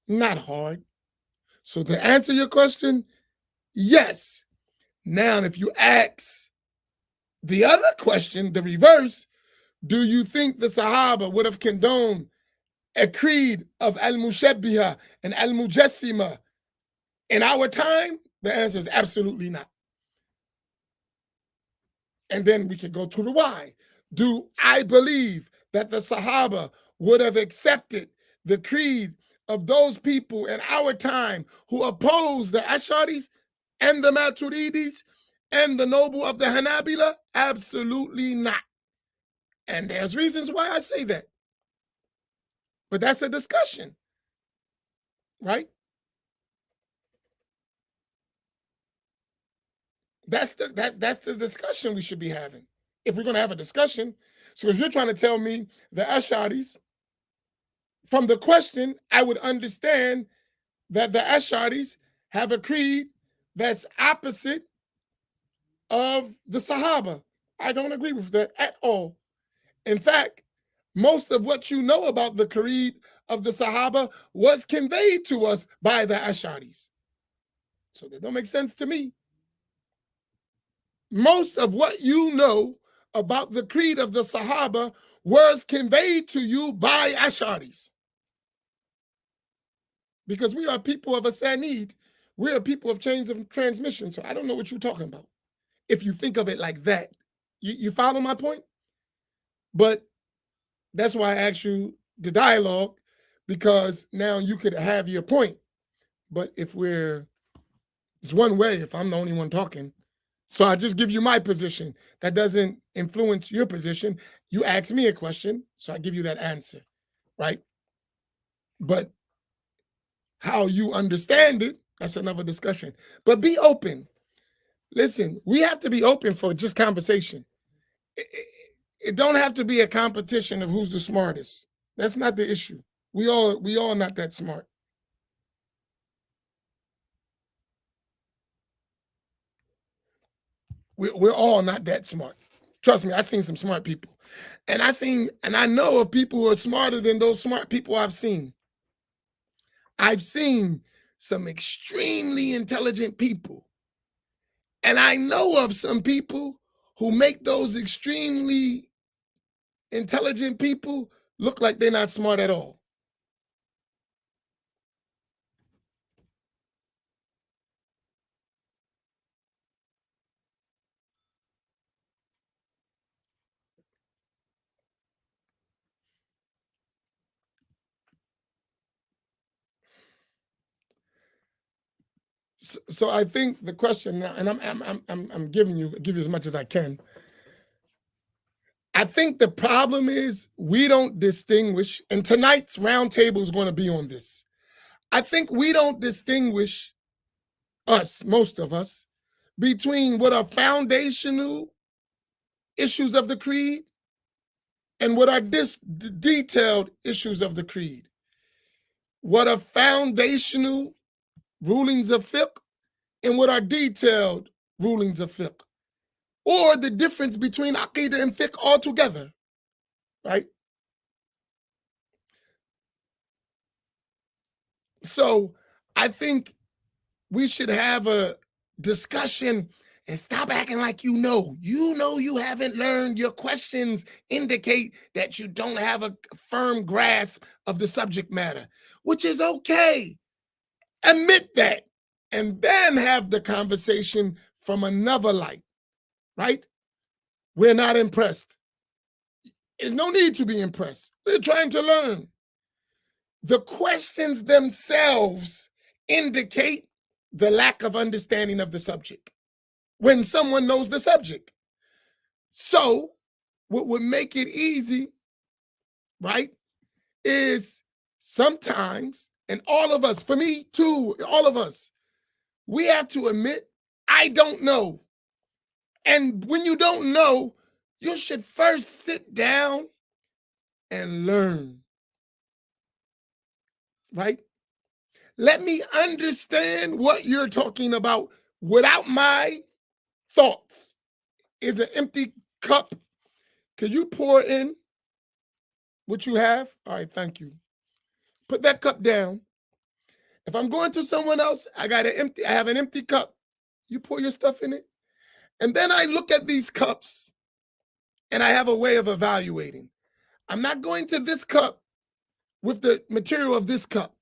Not hard. So to answer your question, yes. Now, if you ask the other question, the reverse, do you think the Sahaba would have condoned a creed of al-Mushabbiha and al-Mujassima in our time? The answer is absolutely not. And then we can go to the why. Do I believe that the Sahaba would have accepted the creed of those people in our time who opposed the Ash'aris and the Maturidis and the noble of the Hanabila? Absolutely not. And there's reasons why I say that. But that's a discussion, right? That's the discussion we should be having if we're going to have a discussion. So if you're trying to tell me the Ash'aris, from the question, I would understand that the Ash'aris have a creed that's opposite of the Sahaba. I don't agree with that at all. In fact, most of what you know about the creed of the Sahaba was conveyed to us by the Ash'aris. So that don't make sense to me. Most of what you know about the creed of the Sahaba was conveyed to you by Ash'aris. Because we are people of a sanid. We're people of chains of transmission. So I don't know what you're talking about. If you think of it like that, you follow my point? But that's why I asked you the dialogue, because now you could have your point. But it's one way if I'm the only one talking. So I just give you my position. That doesn't influence your position. You ask me a question, so I give you that answer, right? But how you understand it, that's another discussion. But be open. Listen, we have to be open for just conversation. It don't have to be a competition of who's the smartest. That's not the issue. We all not that smart. We're all not that smart. Trust me, I've seen some smart people. And I know of people who are smarter than those smart people I've seen. I've seen some extremely intelligent people. And I know of some people who make those extremely intelligent people look like they're not smart at all. So I think the question, and I'm give you as much as I can. I think the problem is we don't distinguish, and tonight's roundtable is going to be on this. I think we don't distinguish, most of us, between what are foundational issues of the creed and what are detailed issues of the creed. What are foundational rulings of fiqh and what are detailed rulings of fiqh, or the difference between aqidah and fiqh altogether, right? So I think we should have a discussion and stop acting like you know. You know you haven't learned. Your questions indicate that you don't have a firm grasp of the subject matter, which is okay. Admit that. And then have the conversation from another light, right? We're not impressed. There's no need to be impressed. We're trying to learn. The questions themselves indicate the lack of understanding of the subject when someone knows the subject. So, what would make it easy, right, is sometimes, and all of us, for me too, all of us, we have to admit, I don't know. And when you don't know, you should first sit down and learn, right? Let me understand what you're talking about without my thoughts. Is an empty cup. Can you pour in what you have? All right, thank you. Put that cup down. If I'm going to someone else, I have an empty cup. You pour your stuff in it. And then I look at these cups and I have a way of evaluating. I'm not going to this cup with the material of this cup.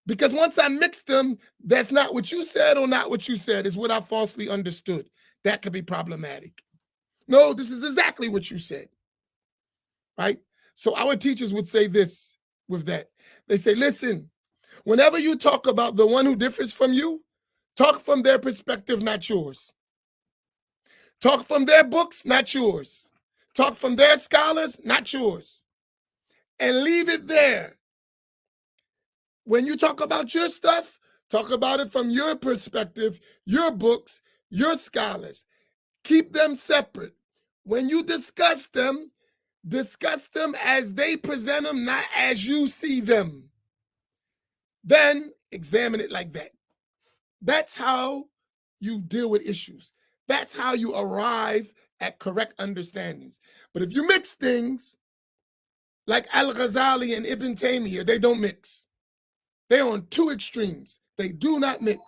Because once I mix them, that's not what you said or not what you said, is what I falsely understood. That could be problematic. No, this is exactly what you said, right? So our teachers would say this with that. They say, listen, whenever you talk about the one who differs from you, talk from their perspective, not yours. Talk from their books, not yours. Talk from their scholars, not yours. And leave it there. When you talk about your stuff, talk about it from your perspective, your books, your scholars. Keep them separate. When you discuss them as they present them, not as you see them. Then examine it like that. That's how you deal with issues. That's how you arrive at correct understandings. But if you mix things like Al-Ghazali and Ibn Taymiyyah, they don't mix. They're on two extremes. They do not mix.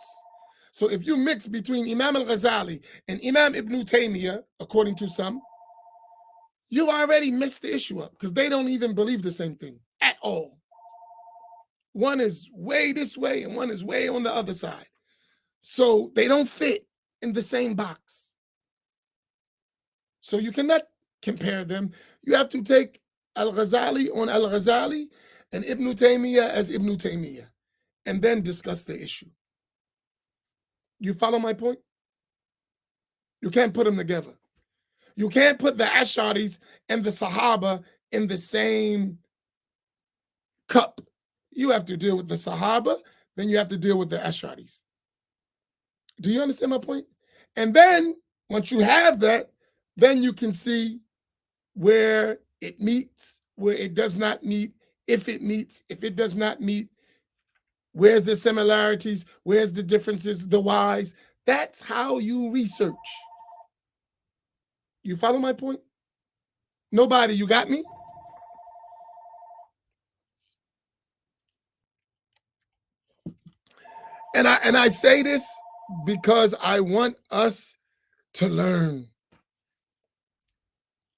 So if you mix between Imam al-Ghazali and Imam Ibn Taymiyyah, according to some, you already missed the issue up because they don't even believe the same thing at all. One is way this way and one is way on the other side. So they don't fit in the same box. So you cannot compare them. You have to take Al-Ghazali on Al-Ghazali and Ibn Taymiyyah as Ibn Taymiyyah and then discuss the issue. You follow my point? You can't put them together. You can't put the Ash'aris and the Sahaba in the same cup. You have to deal with the Sahaba, then you have to deal with the Ash'aris. Do you understand my point? And then once you have that, then you can see where it meets, where it does not meet, if it meets, if it does not meet, where's the similarities, where's the differences, the whys. That's how you research. You follow my point? Nobody, you got me? And I say this because I want us to learn.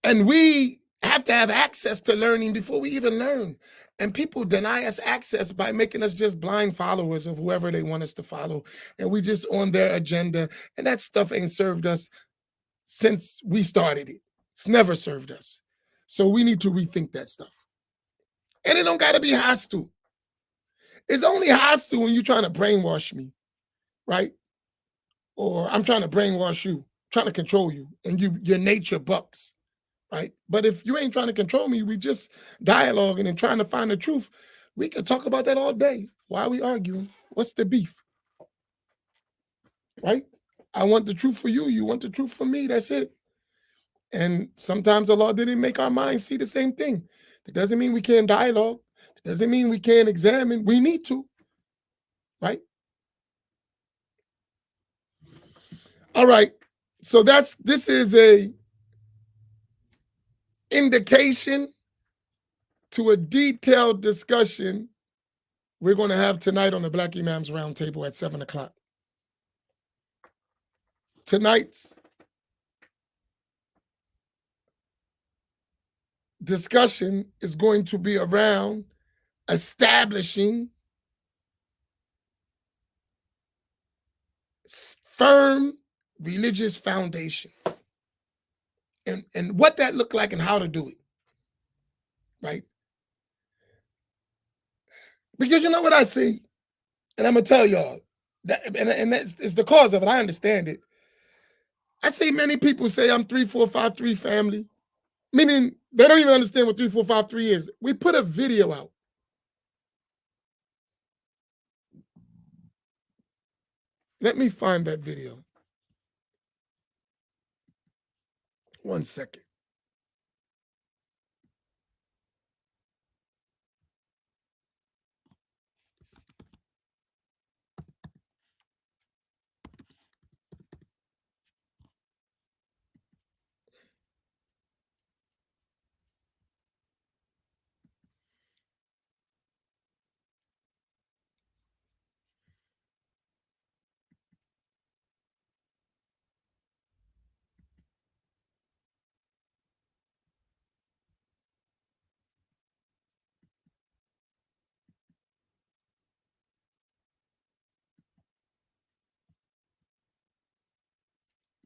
And we have to have access to learning before we even learn. And people deny us access by making us just blind followers of whoever they want us to follow. And we just on their agenda. And that stuff ain't served us since we started it. It's never served us. So we need to rethink that stuff. And it don't got to be hostile. It's only hostile when you're trying to brainwash me, right? or I'm trying to brainwash you, trying to control you, and your nature bucks, right? But if you ain't trying to control me, we just dialoguing and trying to find the truth. We can talk about that all day. Why are we arguing? What's the beef, right? I want the truth for you. You want the truth for me. That's it. And sometimes Allah didn't make our minds see the same thing. It doesn't mean we can't dialogue. It doesn't mean we can't examine. We need to, right? All right. So this is a indication to a detailed discussion we're going to have tonight on the Black Imams Roundtable at 7 o'clock. Tonight's discussion is going to be around establishing firm religious foundations and what that looked like and how to do it, right? Because you know what I see, and I'm gonna tell y'all that, and that's is the cause of it. I understand it. I see many people say I'm 3453 family, meaning they don't even understand what 3453 is. We put a video out. Let me find that video. 1 second.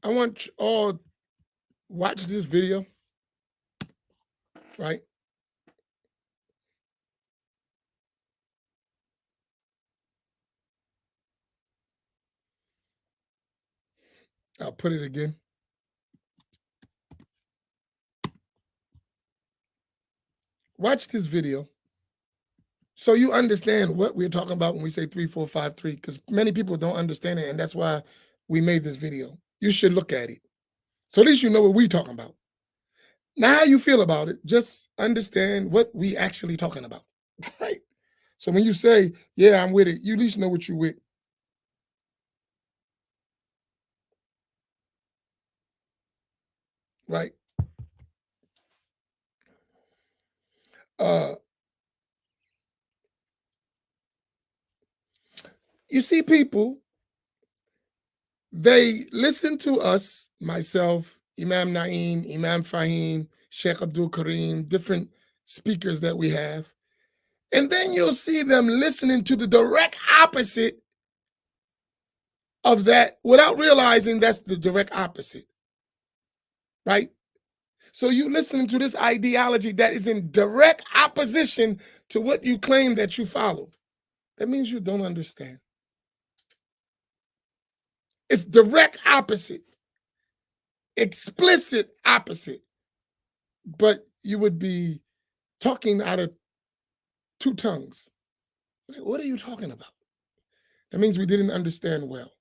I want you all watch this video, right? I'll put it again. Watch this video so you understand what we're talking about when we say 3453, because many people don't understand it, and that's why we made this video. You should look at it. So at least you know what we're talking about. Now, how you feel about it, just understand what we actually talking about, right? So when you say, yeah, I'm with it, you at least know what you're with, right? Uh, you see people, they listen to us, myself, Imam Naeem, Imam Fahim, Sheikh Abdul Kareem, different speakers that we have. And then you'll see them listening to the direct opposite of that without realizing that's the direct opposite, right? So you listening to this ideology that is in direct opposition to what you claim that you follow. That means you don't understand. It's direct opposite, explicit opposite, but you would be talking out of two tongues. What are you talking about? That means we didn't understand well.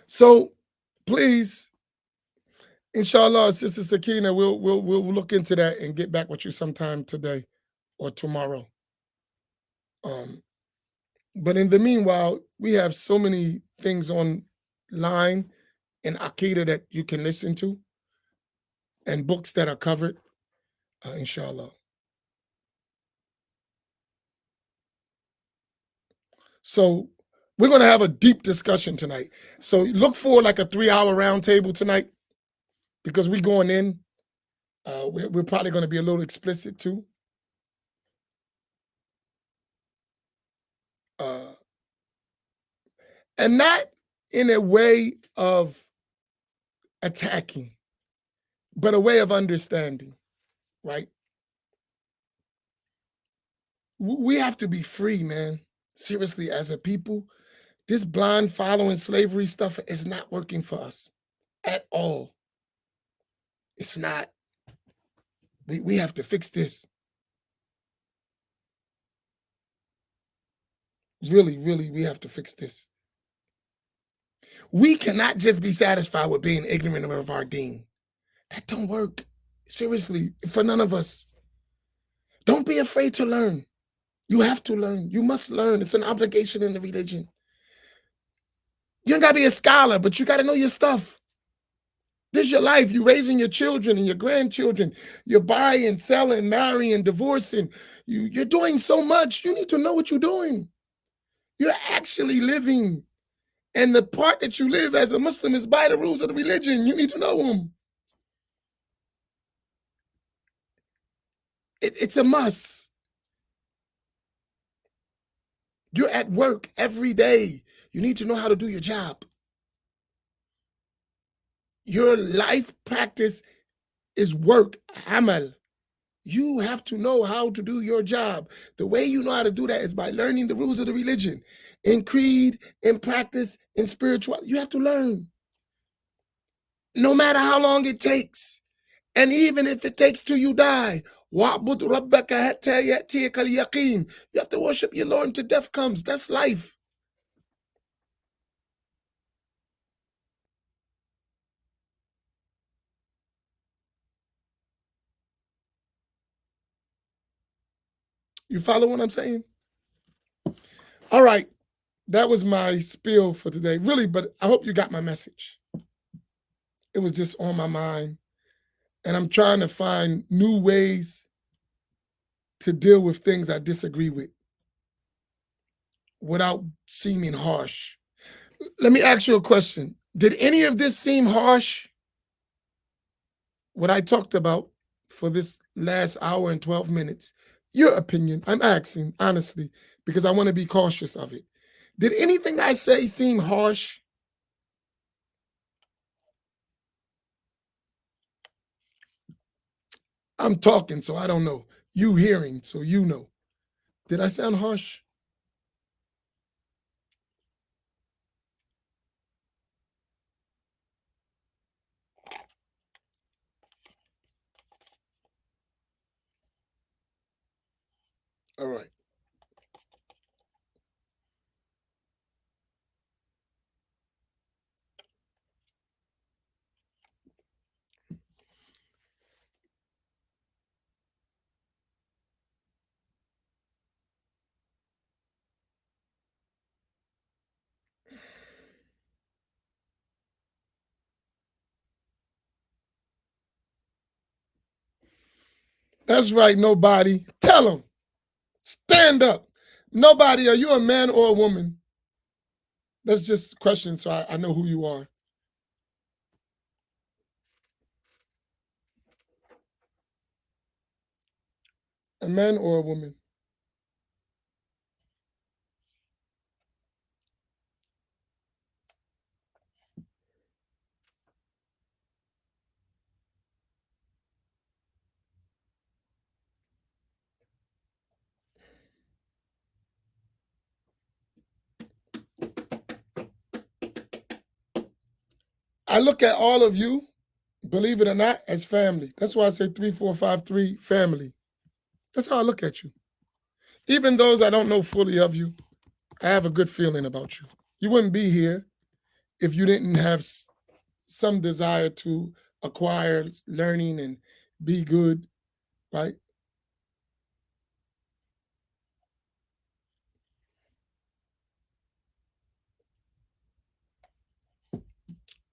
So please, inshallah, Sister Sakina, we'll look into that and get back with you sometime today or tomorrow. But in the meanwhile, we have so many things online in Akida that you can listen to and books that are covered, inshallah. So we're going to have a deep discussion tonight. So look for like a 3-hour roundtable tonight because we're going in. We're probably going to be a little explicit too. Uh, and not in a way of attacking, but a way of understanding, right? We have to be free, man. Seriously, as a people, this blind following slavery stuff is not working for us at all. It's not. We have to fix this. Really, really, we have to fix this. We cannot just be satisfied with being ignorant of our deen. That don't work. Seriously, for none of us. Don't be afraid to learn. You have to learn. You must learn. It's an obligation in the religion. You don't gotta be a scholar, but you gotta know your stuff. This is your life. You're raising your children and your grandchildren. You're buying, selling, marrying, divorcing. You're doing so much. You need to know what you're doing. You're actually living. And the part that you live as a Muslim is by the rules of the religion. You need to know them. It's a must. You're at work every day. You need to know how to do your job. Your life practice is work, amal. You have to know how to do your job. The way you know how to do that is by learning the rules of the religion. In creed, in practice, in spirituality. You have to learn. No matter how long it takes. And even if it takes till you die. وَاعْبُدْ رَبَّكَ حَتَّى يَأْتِيَكَ الْيَقِينُ. You have to worship your Lord until death comes. That's life. You follow what I'm saying? All right. That was my spiel for today. Really, but I hope you got my message. It was just on my mind. And I'm trying to find new ways to deal with things I disagree with without seeming harsh. Let me ask you a question. Did any of this seem harsh? What I talked about for this last hour and 12 minutes? Your opinion. I'm asking, honestly, because I want to be cautious of it. Did anything I say seem harsh? I'm talking, so I don't know. You hearing, so you know. Did I sound harsh? All right. That's right, nobody. Tell them. Stand up. Nobody, are you a man or a woman? That's just a question, so I know who you are. A man or a woman? I look at all of you, believe it or not, as family. That's why I say 3453 family. That's how I look at you. Even those I don't know fully of you, I have a good feeling about you. You wouldn't be here if you didn't have some desire to acquire learning and be good, right?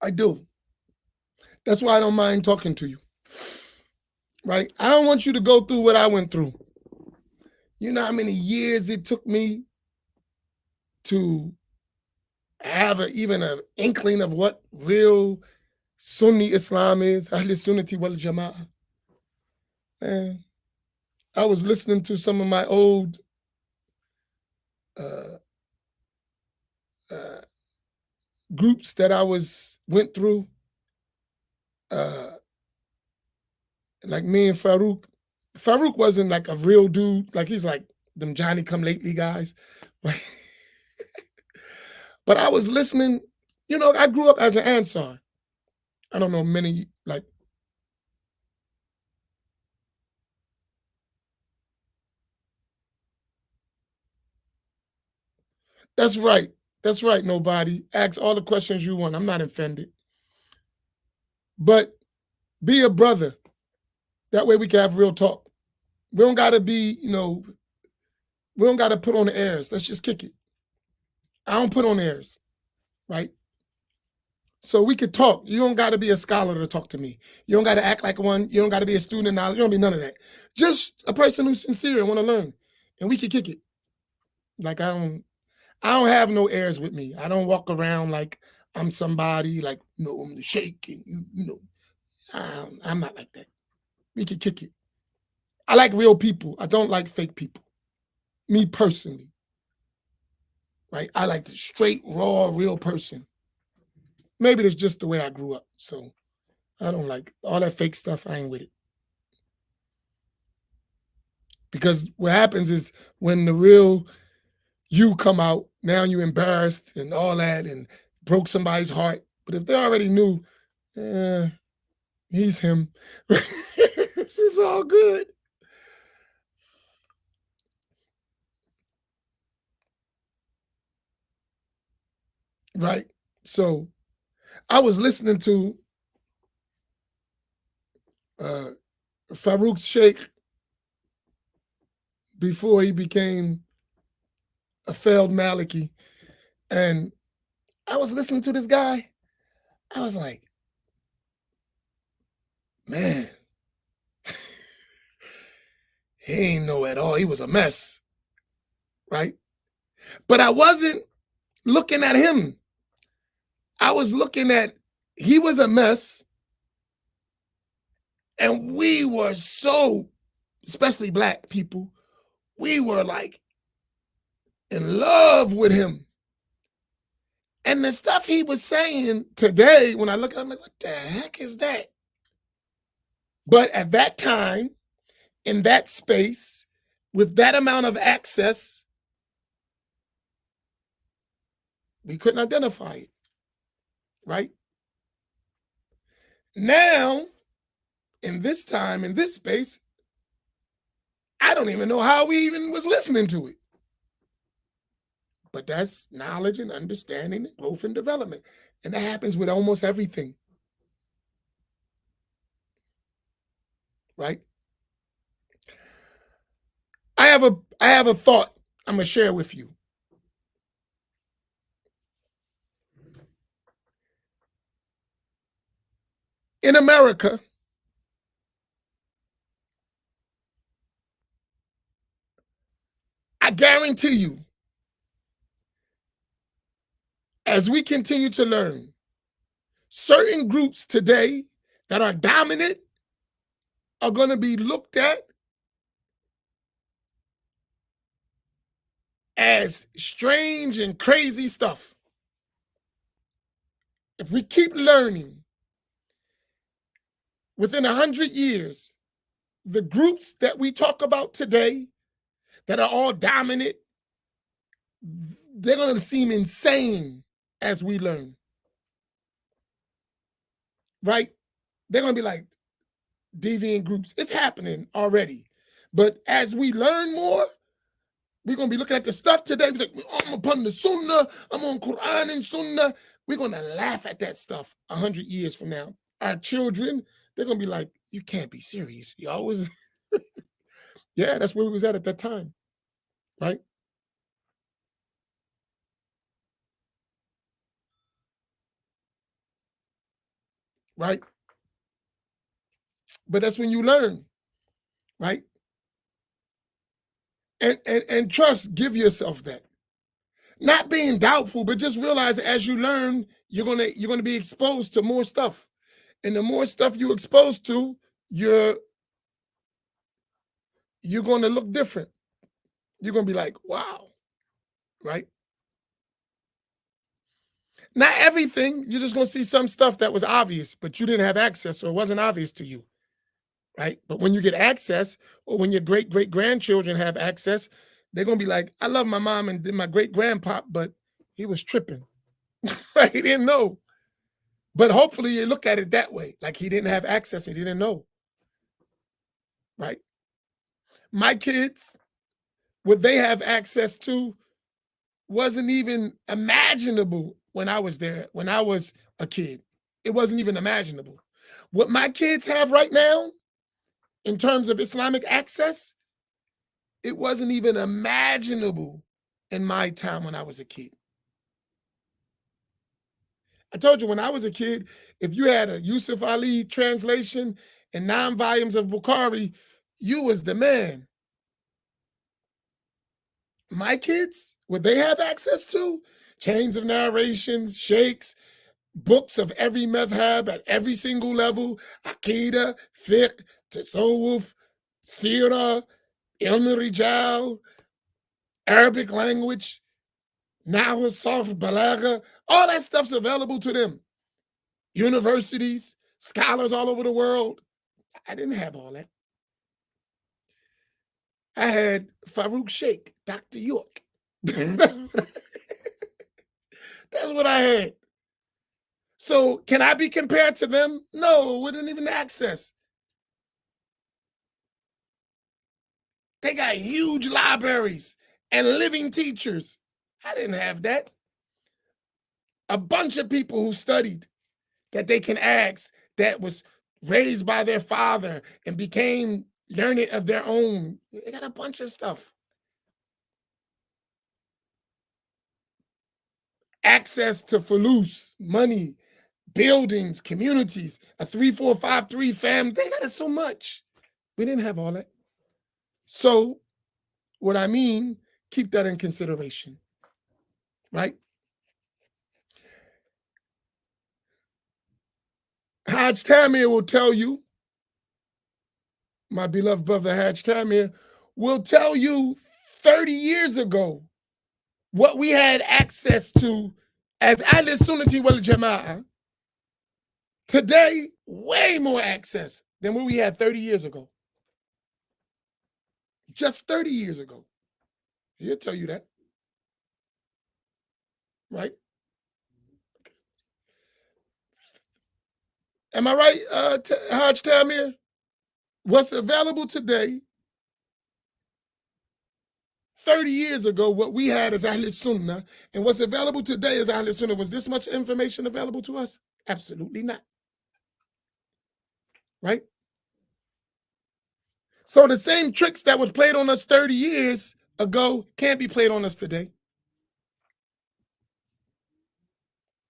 I do. That's why I don't mind talking to you, right? I don't want you to go through what I went through. You know how many years it took me to have even an inkling of what real Sunni Islam is, Ahl Sunnati wal Jama'ah. Man, I was listening to some of my old uh, uh, groups that I went through, uh, like me and Farouk. Farouk wasn't like a real dude. Like he's like them Johnny come lately guys. Right? But I was listening, I grew up as an Ansar. I don't know many like that's right. That's right, nobody. Ask all the questions you want. I'm not offended. But be a brother. That way we can have real talk. We don't gotta be, we don't gotta put on the airs. Let's just kick it. I don't put on airs, right? So we could talk. You don't gotta be a scholar to talk to me. You don't gotta act like one. You don't gotta be a student of knowledge. You don't be none of that. Just a person who's sincere and want to learn. And we could kick it. Like I don't have no airs with me. I don't walk around like I'm somebody, like, no, I'm the sheikh, and I'm not like that. We could kick it. I like real people. I don't like fake people. Me personally, right? I like the straight, raw, real person. Maybe that's just the way I grew up. So I don't like all that fake stuff. I ain't with it. Because what happens is when the real you come out, now you embarrassed and all that and broke somebody's heart. But if they already knew, eh, he's him, it's all good. Right. So I was listening to uh, Farouk's Sheikh before he became a failed Maliki. And I was listening to this guy. I was like, man, he ain't know at all. He was a mess. Right. But I wasn't looking at him. I was looking at, he was a mess. And we were so, especially black people, we were like in love with him. And the stuff he was saying today, when I look at him, I'm like, what the heck is that? But at that time, in that space, with that amount of access, we couldn't identify it, right? Now, in this time, in this space, I don't even know how we even was listening to it. But that's knowledge and understanding and growth and development. And that happens with almost everything, right? I have a thought I'm gonna share with you. In America, I guarantee you, as we continue to learn, certain groups today that are dominant are going to be looked at as strange and crazy stuff. If we keep learning, within 100 years, the groups that we talk about today that are all dominant, they're going to seem insane as we learn, right? They're going to be like deviant groups. It's happening already. But as we learn more, we're going to be looking at the stuff today. We're like, I'm upon the Sunnah, I'm on Quran and Sunnah. We're going to laugh at that stuff 100 years from now. Our children, they're going to be like, you can't be serious. You always, yeah, that's where we was at that time, right? Right? But that's when you learn, right? And trust, give yourself that. Not being doubtful, but just realize as you learn, you're gonna be exposed to more stuff. And the more stuff you're exposed to, you're you're gonna look different. You're gonna be like, wow, right? Not everything. You're just gonna see some stuff that was obvious, but you didn't have access, so it wasn't obvious to you, right? But when you get access, or when your great great grandchildren have access, they're gonna be like, I love my mom and my great grandpop, but he was tripping, right? He didn't know. But hopefully you look at it that way, like he didn't have access, he didn't know, right? My kids, what they have access to wasn't even imaginable when I was there, when I was a kid. It wasn't even imaginable. What my kids have right now, in terms of Islamic access, it wasn't even imaginable in my time when I was a kid. I told you when I was a kid, if you had a Yusuf Ali translation and 9 volumes of Bukhari, you was the man. My kids, what they have access to, chains of narration, sheikhs, books of every madhab at every single level, Aqidah, fiqh, tasawwuf, seerah, ilm rijal, Arabic language, Nahwa, Sarf, Balagha, all that stuff's available to them. Universities, scholars all over the world. I didn't have all that. I had Farouk Sheikh, Dr. York. That's what I had. So can I be compared to them? No, we didn't even access. They got huge libraries and living teachers. I didn't have that. A bunch of people who studied that they can ask, that was raised by their father and became learned of their own. They got a bunch of stuff. Access to fulus, money, buildings, communities, a 3453 family. They got it so much. We didn't have all that. So what I mean, keep that in consideration, right? Hajj Tamir will tell you, my beloved brother Hajj Tamir will tell you 30 years ago what we had access to as Ahl Sunnati wal Jama'ah. Today, way more access than what we had 30 years ago. Just 30 years ago. He'll tell you that, right? Am I right, Hajj Tamir? What's available today, 30 years ago, what we had as Ahl Sunnah, and what's available today as Ahl Sunnah, was this much information available to us? Absolutely not, right? So the same tricks that was played on us 30 years ago can't be played on us today.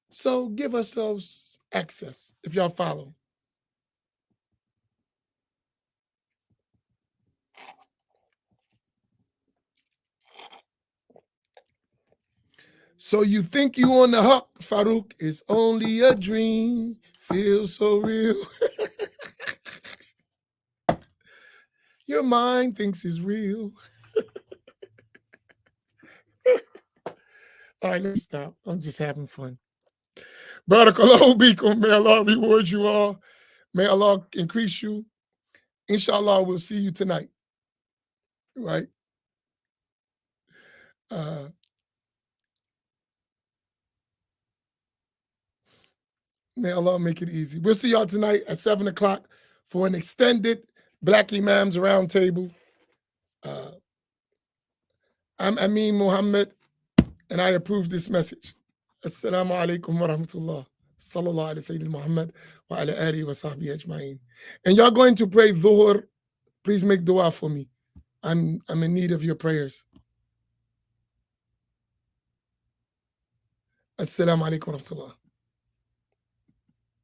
So give ourselves access, if y'all follow. So you think you on the hawk, Farouk? It's only a dream. Feels so real. Your mind thinks it's real. All right, let me stop. I'm just having fun. Barakallahu bikum. May Allah reward you all. May Allah increase you. Inshallah, we'll see you tonight. Right? Uh, may Allah make it easy. We'll see y'all tonight at 7 o'clock for an extended Black Imams Roundtable. I'm Amin Muhammad, and I approve this message. Assalamu alaikum wa rahmatullah. Sallallahu alayhi Sayyidina Muhammad wa ala alihi wa sahbihi ajma'in. And y'all going to pray Dhuhr. Please make dua for me. I'm in need of your prayers. Assalamu alaikum wa rahmatullah.